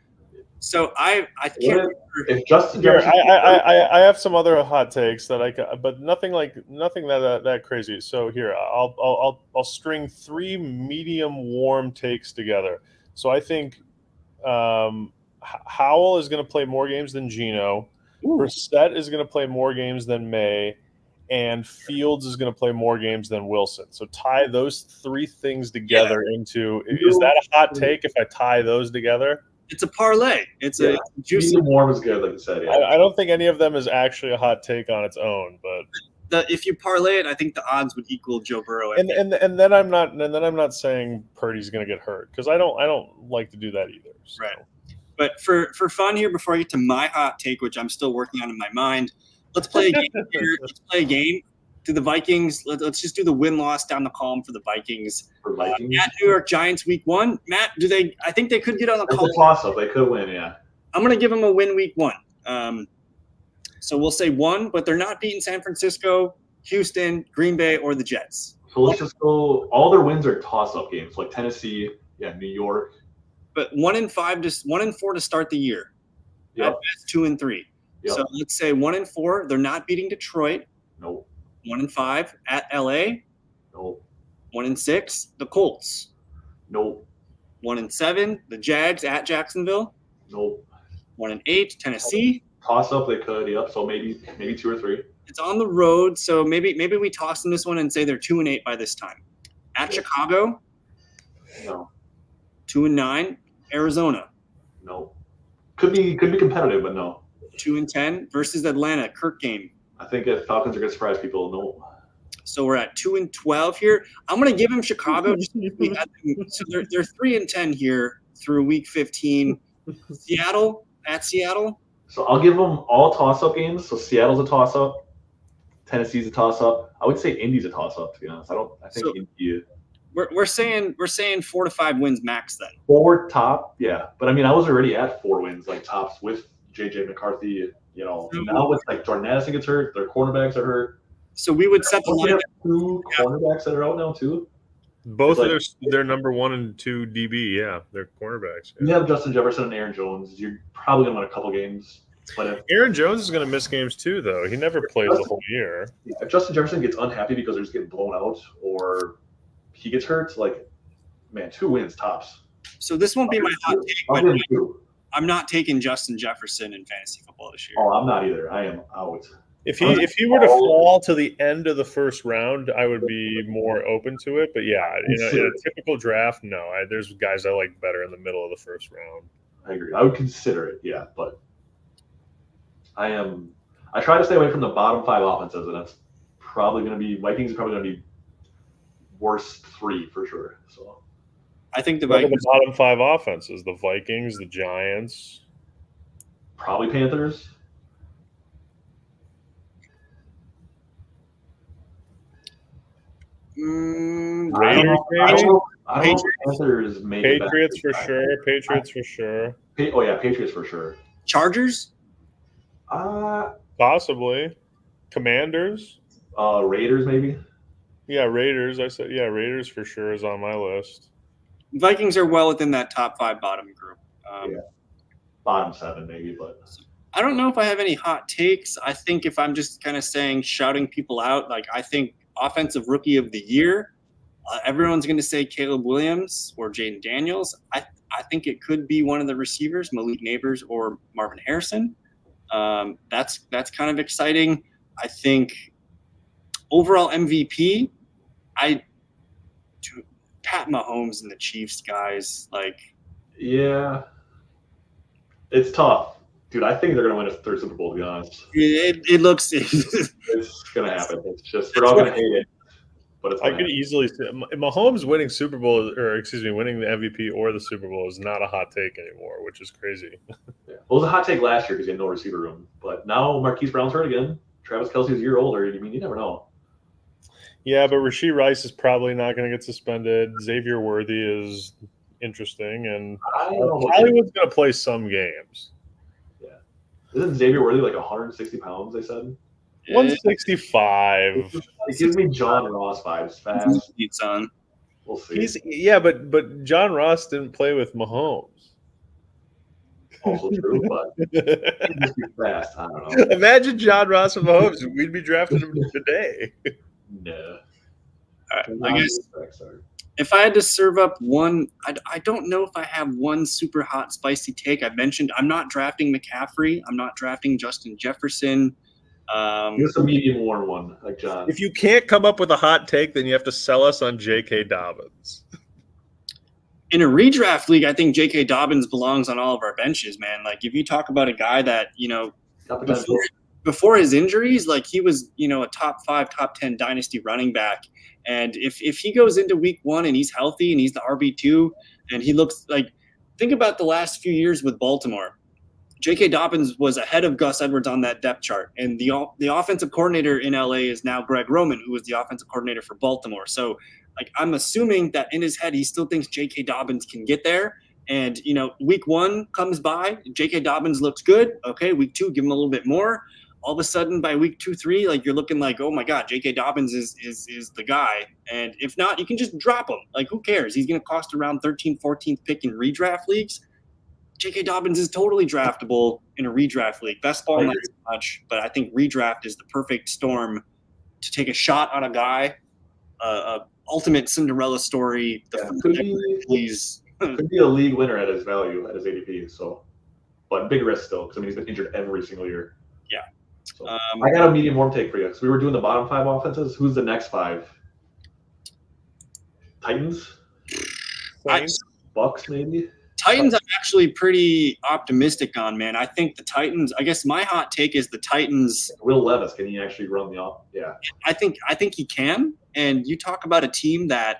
so I can't remember. If Justin I have some other hot takes but nothing that crazy. So here, I'll string 3 medium warm takes together. So I think Howell is going to play more games than Geno. Brissett is going to play more games than May, and Fields is going to play more games than Wilson. So tie those 3 things together into. Is that a hot take if I tie those together? It's a parlay. It's a juicy. Medium warm is good, like you said. Yeah. I don't think any of them is actually a hot take on its own, but if you parlay it, I think the odds would equal Joe Burrow. And then I'm not saying Purdy's going to get hurt because I don't like to do that either. So. Right. But for fun here, before I get to my hot take, which I'm still working on in my mind, let's play a game here. Let's play a game. To the Vikings, let's just do the win-loss down the column for the Vikings. For Vikings? At New York Giants week 1. Matt, I think they could get on the call. It's a toss-up. They could win, yeah. I'm going to give them a win week 1. So we'll say 1, but they're not beating San Francisco, Houston, Green Bay, or the Jets. So let's just go. All their wins are toss-up games, like Tennessee, New York. But 1-5, 1-4 to start the year. Yep. At best 2-3. Yep. So let's say 1-4. They're not beating Detroit. Nope. 1-5 at LA. Nope. 1-6, the Colts. Nope. 1-7, the Jags at Jacksonville. Nope. 1-8, Tennessee. Toss-up, they could. Yep. So maybe 2 or 3. It's on the road, so maybe we toss them this one and say they're 2-8 by this time. At Chicago. No. 2-9, Arizona. No. Could be competitive, but no. 2-10 versus Atlanta. Kirk game. I think if Falcons are going to surprise people, no. So we're at 2-12 here. I'm going to give them Chicago. So they're 3-10 here through week 15. Seattle at Seattle. So I'll give them all toss-up games. So Seattle's a toss-up. Tennessee's a toss-up. I would say Indy's a toss-up, to be honest. I think So- Indy. We're saying 4 to 5 wins max then. 4 top, yeah. But I mean, I was already at 4 wins, like tops with JJ McCarthy. Now with like Jordan Addison gets hurt, their cornerbacks are hurt. So we would set the Don't we line. have 2 cornerbacks that are out now too. Both Like- of their number 1 and 2 DB, they're cornerbacks. You have Justin Jefferson and Aaron Jones. You're probably gonna win a couple games. But if Aaron Jones is going to miss games too, though. He never plays the whole year. Justin Jefferson gets unhappy because they're just getting blown out, or he gets hurt, 2 wins tops. So this won't be my hot take, I'll but give him 2. I'm not taking Justin Jefferson in fantasy football this year. Oh, I'm not either. I am out. If he were to fall to the end of the first round, I would be more open to it. But yeah, in a typical draft, no. There's guys I like better in the middle of the first round. I agree. I would consider it, yeah, but I try to stay away from the bottom 5 offenses, and that's probably going to be Vikings are probably going to be worst 3 for sure. So I think the What are Vikings. the bottom 5 offenses? The Vikings, the Giants. probably Panthers. Raiders, I maybe? don't know. Panthers maybe. Patriots for sure. Patriots for sure. Oh yeah, Patriots for sure. Chargers. Possibly. Commanders. Raiders maybe. Yeah, Raiders. I said Raiders for sure is on my list. Vikings are well within that top 5 bottom group. Yeah. Bottom 7 maybe, but I don't know if I have any hot takes. I think if I'm just kind of shouting people out, I think offensive rookie of the year, everyone's going to say Caleb Williams or Jaden Daniels. I think it could be one of the receivers, Malik Neighbors or Marvin Harrison. That's kind of exciting. I think overall MVP, Pat Mahomes and the Chiefs guys, yeah, it's tough, dude. I think they're gonna win a 3rd Super Bowl. To be honest, it looks. it's gonna happen. It's just they're all gonna hate it, but it's. I could easily say Mahomes winning Super Bowl, winning the MVP or the Super Bowl is not a hot take anymore, which is crazy. Yeah. Well, it was a hot take last year because he had no receiver room, but now Marquise Brown's hurt again. Travis Kelce's a year older. I mean, you never know. Yeah, but Rashee Rice is probably not going to get suspended. Xavier Worthy is interesting, and I don't know. Hollywood's going to play some games. Yeah, isn't Xavier Worthy 160 pounds? They said 165. it gives me John Ross vibes. Fast. It's on. We'll see. But John Ross didn't play with Mahomes. Also true, but he'd just be fast. I don't know. Imagine John Ross and Mahomes. We'd be drafting him today. No. All right, I guess if I had to serve up one, I don't know if I have one super hot, spicy take. I mentioned I'm not drafting McCaffrey. I'm not drafting Justin Jefferson. Give us a medium worn one, like John. If you can't come up with a hot take, then you have to sell us on J.K. Dobbins. In a redraft league, I think J.K. Dobbins belongs on all of our benches, man. If you talk about a guy that, before his injuries, like he was, a top 5, top 10 dynasty running back. And if he goes into week 1 and he's healthy and he's the RB2 and he looks like, think about the last few years with Baltimore. J.K. Dobbins was ahead of Gus Edwards on that depth chart. And the offensive coordinator in LA is now Greg Roman, who was the offensive coordinator for Baltimore. So like, I'm assuming that in his head, he still thinks J.K. Dobbins can get there. And, week 1 comes by, J.K. Dobbins looks good. Okay, week 2, give him a little bit more. All of a sudden by week 2, 3, like you're looking like, oh my God, J.K. Dobbins is the guy. And if not, you can just drop him. Like, who cares? He's going to cost around 13th, 14th pick in redraft leagues. J.K. Dobbins is totally draftable in a redraft league. Best ball, not so much, but I think redraft is the perfect storm to take a shot on a guy. Ultimate Cinderella story. Could be a league winner at his value, at his ADP. So, but big risk still, because he's been injured every single year. Yeah. So, I got a medium warm take for you. So we were doing the bottom 5 offenses. Who's the next 5? Titans, Bucks, maybe. Titans, I'm actually pretty optimistic on, man. I think the Titans. I guess my hot take is the Titans. Will Levis, can he actually run the off? Yeah. I think he can. And you talk about a team that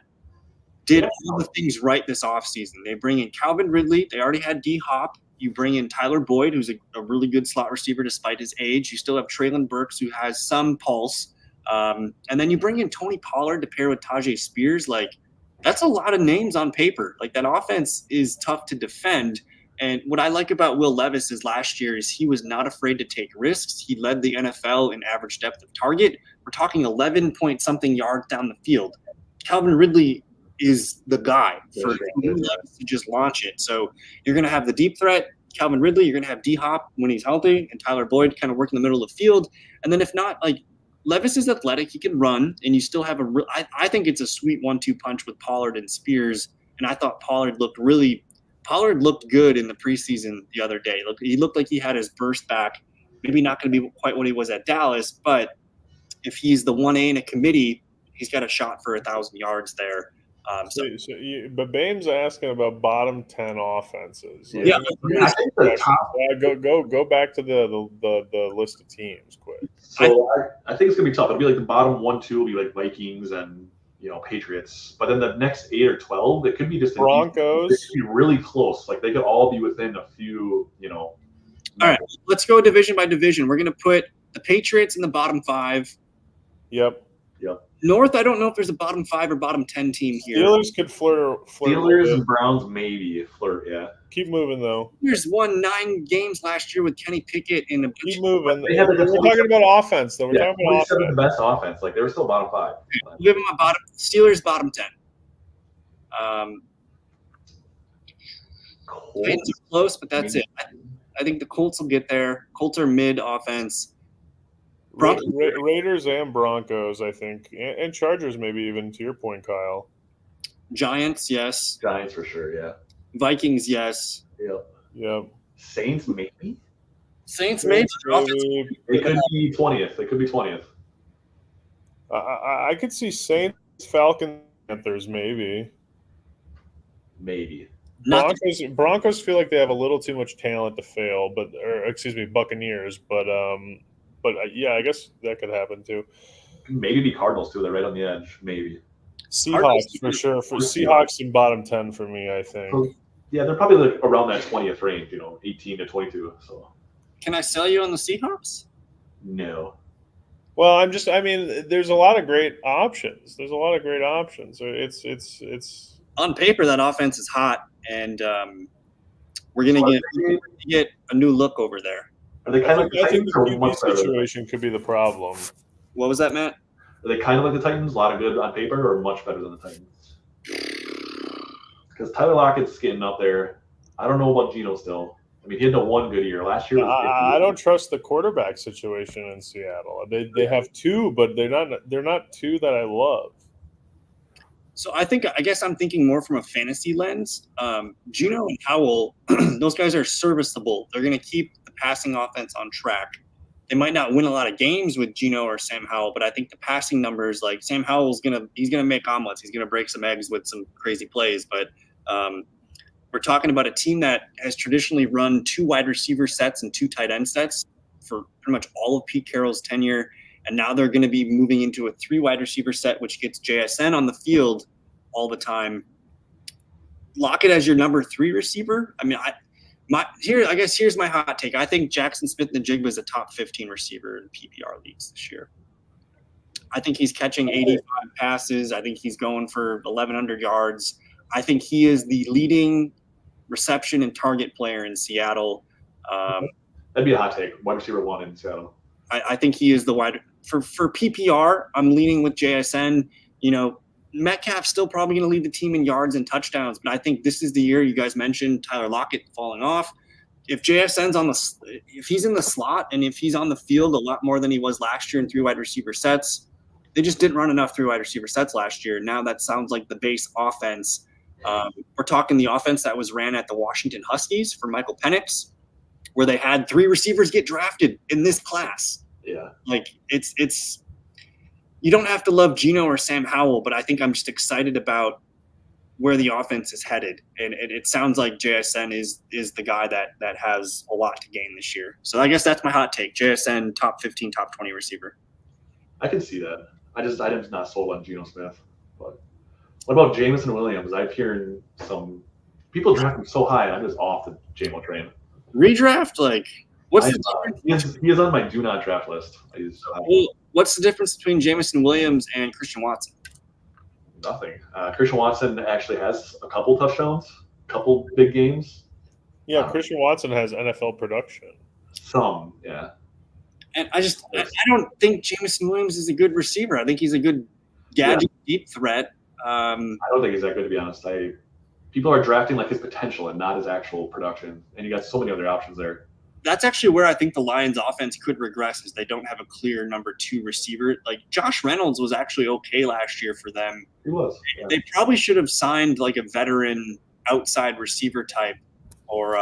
did all the things right this offseason. They bring in Calvin Ridley. They already had D-Hop. You bring in Tyler Boyd, who's a really good slot receiver despite his age. You still have Treylon Burks, who has some pulse. And then you bring in Tony Pollard to pair with Tajay Spears. Like, that's a lot of names on paper. Like, that offense is tough to defend. And what I like about Will Levis is last year is he was not afraid to take risks. He led the NFL in average depth of target. We're talking 11-point-something yards down the field. Calvin Ridley is the guy for Will Levis to just launch it. So you're going to have the deep threat, Calvin Ridley. You're going to have D-Hop when he's healthy, and Tyler Boyd kind of work in the middle of the field. And then if not, like, Levis is athletic. He can run, and you still have I think it's a sweet 1-2 punch with Pollard and Spears. And I thought Pollard looked good in the preseason the other day. He looked like he had his burst back. Maybe not going to be quite what he was at Dallas, but if he's the 1A in a committee, he's got a shot for 1,000 yards there. But Bame's asking about bottom 10 offenses. Yeah, I think the top. Go back to the list of teams quick. So I think it's gonna be tough. It'll be like the bottom 1, 2 will be like Vikings and Patriots. But then the next 8 or 12, it could be just Broncos. It could be really close. Like they could all be within a few. All right, let's go division by division. We're gonna put the Patriots in the bottom 5. Yep. North, I don't know if there's a bottom 5 or bottom 10 team here. Steelers could flirt. Steelers and Browns maybe flirt, yeah. Keep moving though. Steelers won 9 games last year with Kenny Pickett and a keep moving. We're talking about offense though. We're talking about offense. The best offense. Like they were still bottom 5. Give them a Steelers bottom 10. Titans are close, but that's it. I think the Colts will get there. Colts are mid offense. Raiders and Broncos, I think, and Chargers maybe even, to your point, Kyle. Giants, yes. Giants for sure, yeah. Vikings, yes. Yep. Saints, maybe. Saints, maybe. They could be 20th. They could be 20th. I could see Saints, Falcons, Panthers, maybe. Broncos feel like they have a little too much talent to fail, Buccaneers, but yeah, I guess that could happen too. Maybe the Cardinals too. They're right on the edge. Maybe Seahawks for sure. For Seahawks in bottom 10 for me, I think. So, yeah, they're probably like around that 20th range. 18 to 22. So. Can I sell you on the Seahawks? No. Well, there's a lot of great options. It's on paper that offense is hot, and we're gonna get a new look over there. Are they kind of I think the QB situation could be the problem. What was that, Matt? Are they kind of like the Titans? A lot of good on paper, or much better than the Titans? Because Tyler Lockett's getting up there. I don't know about Geno still. He had the one good year. Last year I don't trust the quarterback situation in Seattle. They have 2, but they're not 2 that I love. So I guess I'm thinking more from a fantasy lens. Geno and Howell, those guys are serviceable. They're going to keep the passing offense on track. They might not win a lot of games with Geno or Sam Howell, but I think the passing numbers, like Sam Howell's he's gonna make omelets. He's gonna break some eggs with some crazy plays. But we're talking about a team that has traditionally run 2 wide receiver sets and 2 tight end sets. for pretty much all of Pete Carroll's tenure. And now they're going to be moving into a 3 wide receiver set, which gets JSN on the field all the time. Lockett as your number 3 receiver. I mean, here's my hot take. I think Jackson Smith-Njigba is a top 15 receiver in PPR leagues this year. I think he's catching 85 passes. I think he's going for 1,100 yards. I think he is the leading reception and target player in Seattle. That'd be a hot take. Wide receiver 1 in Seattle. I think he is the wide for PPR. I'm leaning with JSN. Metcalf's still probably going to lead the team in yards and touchdowns, but I think this is the year. You guys mentioned Tyler Lockett falling off. If JSN's if he's in the slot and if he's on the field a lot more than he was last year in 3 wide receiver sets, they just didn't run enough 3 wide receiver sets last year. Now that sounds like the base offense. We're talking the offense that was ran at the Washington Huskies for Michael Penix, where they had 3 receivers get drafted in this class. Yeah. Like it's you don't have to love Geno or Sam Howell, but I think I'm just excited about where the offense is headed. And it sounds like JSN is the guy that has a lot to gain this year. So I guess that's my hot take. JSN, top 15, top 20 receiver. I can see that. I'm just not sold on Geno Smith. But what about Jameson Williams? I've heard some people draft him so high, and I'm just off the JMO train. Redraft? Like, what's the difference? He is on my do not draft list. What's the difference between Jameson Williams and Christian Watson? Nothing. Christian Watson actually has a couple touchdowns, a couple big games. Yeah, Christian Watson has NFL production. Some, yeah. And I don't think Jameson Williams is a good receiver. I think he's a good gadget deep threat. I don't think he's that good, to be honest. People are drafting like his potential and not his actual production, and you got so many other options there. That's actually where I think the Lions offense could regress, is they don't have a clear number 2 receiver. Like Josh Reynolds was actually okay last year for them. He was. Yeah. They probably should have signed like a veteran outside receiver type, or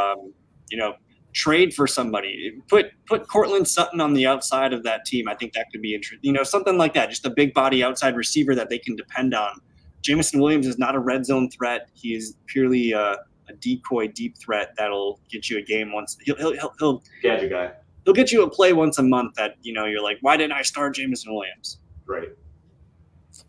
trade for somebody. Put Cortland Sutton on the outside of that team. I think that could be interesting. Something like that. Just a big body outside receiver that they can depend on. Jameson Williams is not a red zone threat. He is purely a decoy deep threat that'll get you a game once. He'll gadget guy. He'll get you a play once a month that you're like, why didn't I start Jameson Williams? Right.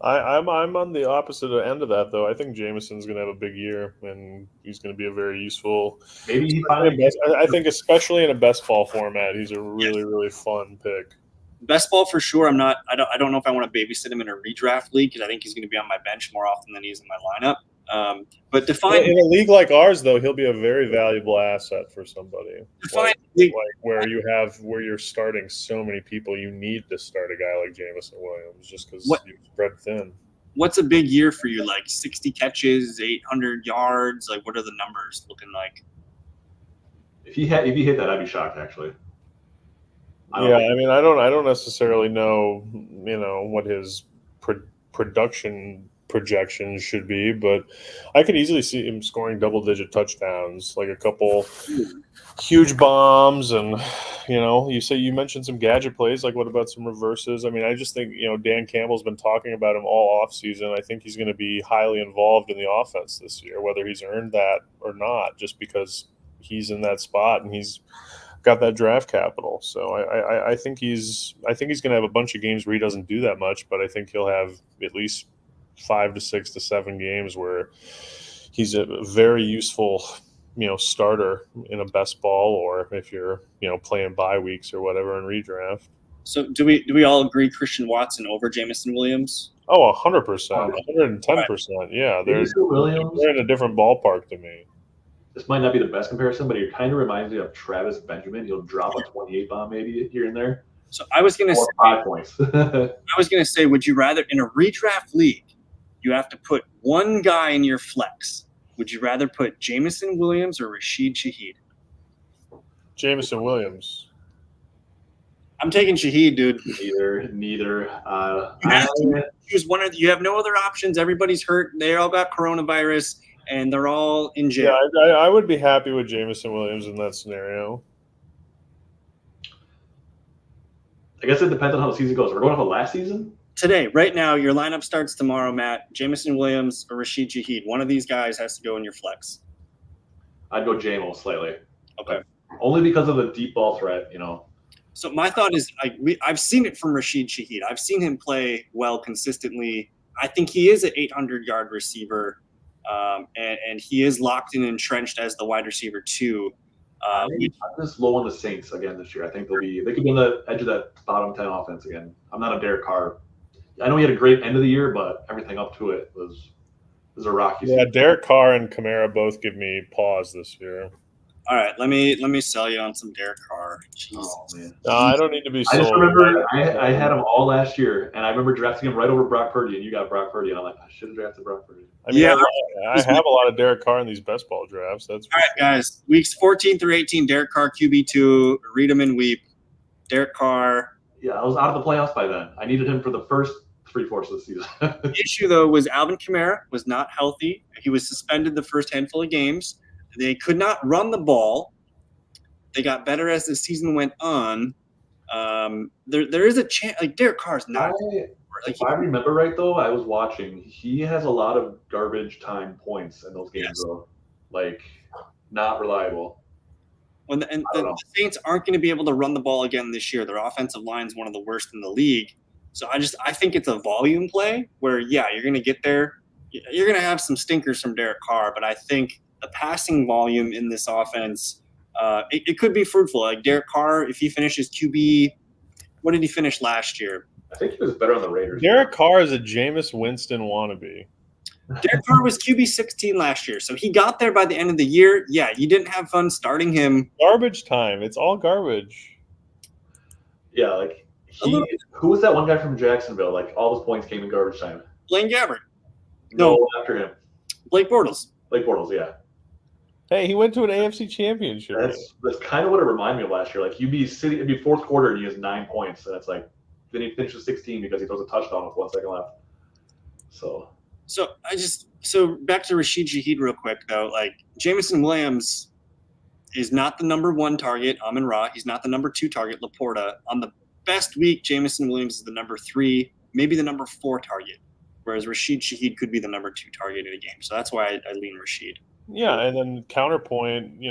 I'm on the opposite end of that, though. I think Jameson's going to have a big year, and he's going to be a very useful. Maybe he finally. I think, especially in a best ball format, he's a really really fun pick. Best ball for sure. I don't know if I want to babysit him in a redraft league, because I think he's going to be on my bench more often than he's in my lineup. But define in a league like ours, though, he'll be a very valuable asset for somebody. Where you're starting so many people, you need to start a guy like Jameson Williams just because you're spread thin. What's a big year for you? Like 60 catches, 800 yards. Like, what are the numbers looking like? If he hit that, I'd be shocked, actually. I don't necessarily know, what his production projections should be, but I could easily see him scoring double-digit touchdowns, like a couple huge bombs, and you mentioned some gadget plays. Like, what about some reverses? I mean, I just think Dan Campbell's been talking about him all offseason. I think he's going to be highly involved in the offense this year, whether he's earned that or not, just because he's in that spot and he's got that draft capital. So I think he's going to have a bunch of games where he doesn't do that much, but I think he'll have at least 5 to 6 to 7 games where he's a very useful, starter in a best ball, or if you're, playing bye weeks or whatever in redraft. So do we all agree Christian Watson over Jameson Williams? Oh, 100%, 110%. Yeah, they're in a different ballpark to me. This might not be the best comparison, but it kind of reminds me of Travis Benjamin. He'll drop a 28 bomb maybe here and there. So I was going to say 5 points. I was going to say, would you rather, in a redraft league, you have to put one guy in your flex? Would you rather put Jameson Williams or Rashid Shaheed? Jameson Williams. I'm taking Shaheed, dude. Neither. You have to choose one. You have no other options. Everybody's hurt. They all got coronavirus, and they're all in jail. Yeah, I would be happy with Jameson Williams in that scenario. I guess it depends on how the season goes. We're going off of last season? Today, right now, your lineup starts tomorrow, Matt. Jameson Williams or Rashid Shaheed. One of these guys has to go in your flex. I'd go JMO slightly. Okay. Only because of the deep ball threat, So my thought is, I've seen it from Rashid Shaheed. I've seen him play well consistently. I think he is an 800-yard receiver, and he is locked and entrenched as the wide receiver too. I'm just low on the Saints again this year. I think they could be on the edge of that bottom 10 offense again. I'm not a Derek Carr. I know he had a great end of the year, but everything up to it was a rocky Yeah, season. Derek Carr and Kamara both give me pause this year. All right, let me sell you on some Derek Carr. Jeez. Oh man. No, I don't need to be I just sold. remember I had him all last year, and I remember drafting him right over Brock Purdy, and you got Brock Purdy, and I'm like, I should have drafted Brock Purdy. I mean, Yeah. I have a lot of Derek Carr in these best ball drafts. That's All right, guys. Weeks 14 through 18, Derek Carr QB2. Read him and weep. Derek Carr. Yeah, I was out of the playoffs by then. I needed him for the first 3/4 of the season. The issue, though, was Alvin Kamara was not healthy. He was suspended the first handful of games. They could not run the ball. They got better as the season went on. There is a chance. Like, Derek Carr's not. If I remember right, though, I was watching. He has a lot of garbage time points in those games, Yes. though. Like, not reliable. The Saints aren't going to be able to run the ball again this year. Their offensive line is one of the worst in the league. So I think it's a volume play where, yeah, you're going to get there. You're going to have some stinkers from Derek Carr, but I think the passing volume in this offense, it could be fruitful. Like Derek Carr, if he finishes QB, what did he finish last year? I think he was better on the Raiders. Derek Carr is a Jameis Winston wannabe. Derek Carr was QB 16 last year, so he got there by the end of the year. Yeah, you didn't have fun starting him. Garbage time. It's all garbage. Yeah, like who was that one guy from Jacksonville? Like all his points came in garbage time. Blaine Gabbert. No, after him. Blake Bortles. Blake Bortles, yeah. Hey, he went to an AFC Championship. That's kind of what it reminded me of last year. Like it'd be fourth quarter and he has 9 points, and it's like then he finishes 16 because he throws a touchdown with 1 second left. So back to Rashid Shaheed real quick though. Like Jameson Williams is not the number 1 target. Amon-Ra. He's not the number 2 target. Laporta. On the best week, Jameson Williams is the number 3, maybe the number 4 target. Whereas Rashid Shaheed could be the number 2 target in a game. So that's why I lean Rashid. Yeah, and then counterpoint,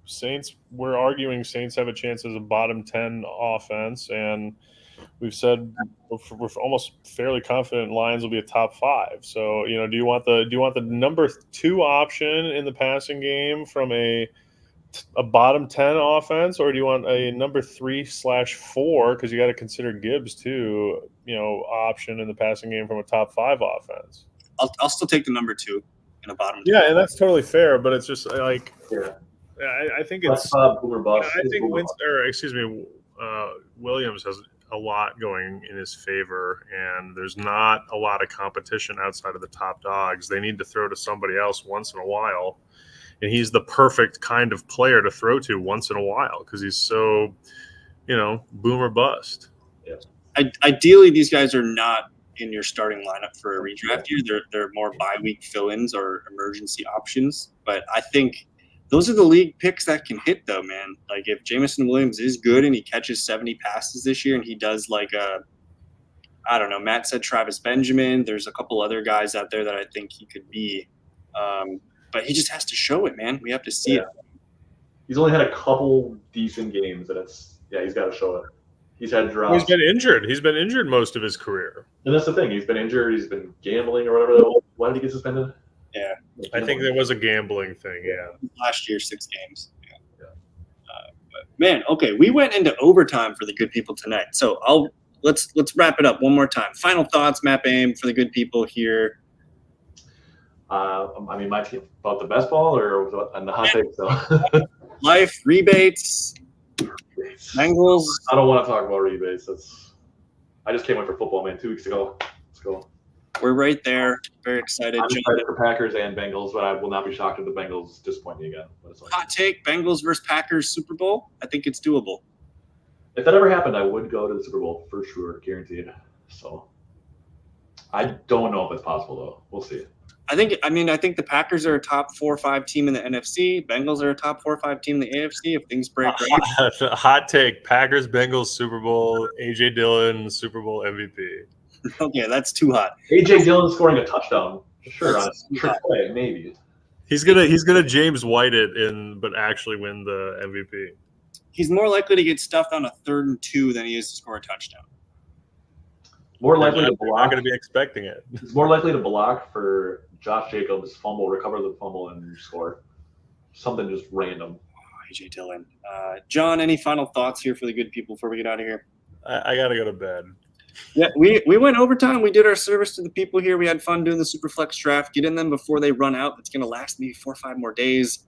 Saints, we're arguing Saints have a chance as a bottom 10 offense, and we've said we're almost fairly confident Lions will be a top 5. So, do you want the number 2 option in the passing game from a bottom 10 offense, or do you want a number 3/4, because you got to consider Gibbs too, option in the passing game from a top 5 offense? I'll still take the number 2 in a bottom 10. Yeah, and that's totally fair, but it's just like, Yeah. I think it's boomer bust. I think Williams has a lot going in his favor, and there's not a lot of competition outside of the top dogs. They need to throw to somebody else once in a while, and he's the perfect kind of player to throw to once in a while because he's so, boomer bust. Yeah. Ideally, these guys are not in your starting lineup for a redraft year. They're more bye-week fill-ins or emergency options. But I think those are the league picks that can hit, though, man. Like if Jameson Williams is good and he catches 70 passes this year and he does I don't know, Matt said Travis Benjamin. There's a couple other guys out there that I think he could be. But he just has to show it, man. We have to see it. He's only had a couple decent games, and he's got to show it. He's had drops. He's been injured. He's been injured most of his career. And that's the thing. He's been injured. He's been gambling or whatever. Why did he get suspended? Yeah. I think there was a gambling thing, yeah. Last year, 6 games. Yeah. But man, okay, we went into overtime for the good people tonight. So let's wrap it up one more time. Final thoughts, Matt Boehm, for the good people here. My team about the best ball or on the hot take. So Life, rebates, Bengals. I don't want to talk about rebates. I just came away for football, man, 2 weeks ago. Let's go. We're right there. Very excited. I'm excited for Packers and Bengals, but I will not be shocked if the Bengals disappoint me again. But it's like, hot take: Bengals versus Packers Super Bowl. I think it's doable. if that ever happened, I would go to the Super Bowl for sure, guaranteed. So I don't know if it's possible though. We'll see. I think the Packers are a top 4 or 5 team in the NFC. Bengals are a top 4 or 5 team in the AFC. If things break right. Hot take: Packers, Bengals, Super Bowl. AJ Dillon, Super Bowl MVP. Okay, that's too hot. AJ Dillon scoring a touchdown, sure, on a trick play, maybe. He's gonna James White it but actually win the MVP. he's more likely to get stuffed on a 3rd and 2 than he is to score a touchdown. More likely to They're not block. going to be expecting it. He's more likely to block for Josh Jacobs, fumble, recover the fumble, and score. Something just random. AJ Dillon. John, any final thoughts here for the good people before we get out of here? I got to go to bed. Yeah, we went overtime. We did our service to the people here. We had fun doing the Superflex draft. Get in them before they run out. It's going to last maybe 4 or 5 more days.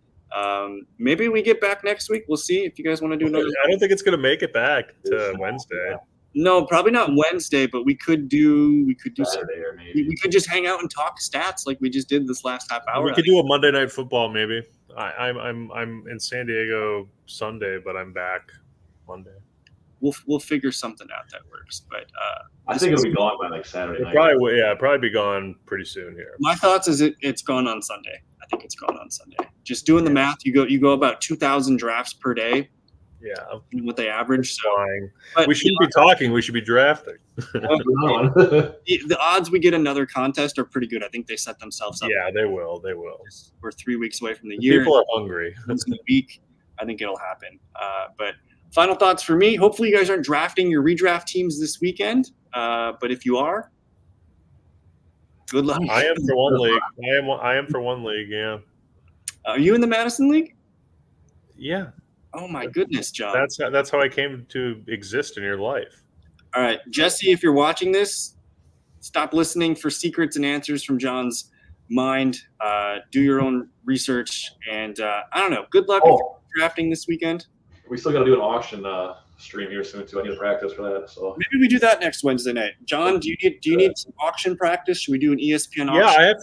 Maybe we get back next week. We'll see if you guys want to do another. I don't think it's going to make it back to Wednesday. No, probably not Wednesday, but we could do Saturday or maybe. we could just hang out and talk stats like we just did this last half hour. We could do a Monday Night Football maybe. I'm in San Diego Sunday, but I'm back Monday. We'll figure something out that works. But I think it'll be gone by like Saturday night. Probably be gone pretty soon here. my thoughts is it's gone on Sunday. I think it's gone on Sunday. Just doing the math, you go about 2,000 drafts per day. Yeah, What they average. So flying. but We shouldn't be talking. We should be drafting. the odds we get another contest are pretty good. I think they set themselves up. Yeah, they will. They will. We're 3 weeks away from the year. People are hungry. Once in a week, I think it'll happen. But final thoughts for me. Hopefully, you guys aren't drafting your redraft teams this weekend. But if you are, good luck. I am for one league. I am for one league. Yeah. Are you in the Madison League? Yeah. Oh my goodness, John. That's how I came to exist in your life. All right, Jesse, if you're watching this, stop listening for secrets and answers from John's mind. Do your own research, and I don't know. Good luck with drafting this weekend. We still got to do an auction stream here soon too. I need to practice for that. So Maybe we do that next Wednesday night. John, do you need some auction practice? Should we do an ESPN auction? Yeah, I have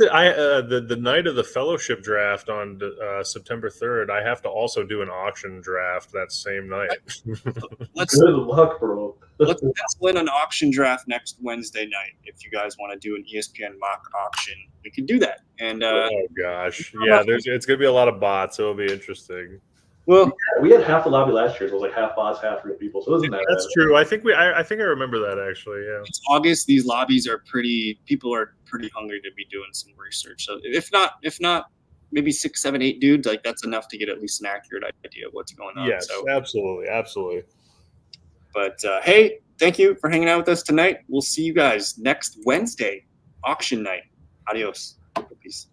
to. The night of the fellowship draft on September 3rd, I have to also do an auction draft that same night. Let's good luck, bro. let's pencil in an auction draft next Wednesday night. If you guys want to do an ESPN mock auction, we can do that. And Oh gosh, yeah. It's gonna be a lot of bots. So it'll be interesting. well, We had half the lobby last year, so it was like half bots, half real people. So it wasn't that That's bad. true. I think I remember that actually. Yeah. it's August. These lobbies are people are pretty hungry to be doing some research. So if not, maybe 6, 7, 8 dudes, like that's enough to get at least an accurate idea of what's going on. Yes, So, absolutely. but hey, thank you for hanging out with us tonight. We'll see you guys next Wednesday, auction night. Adios. Peace.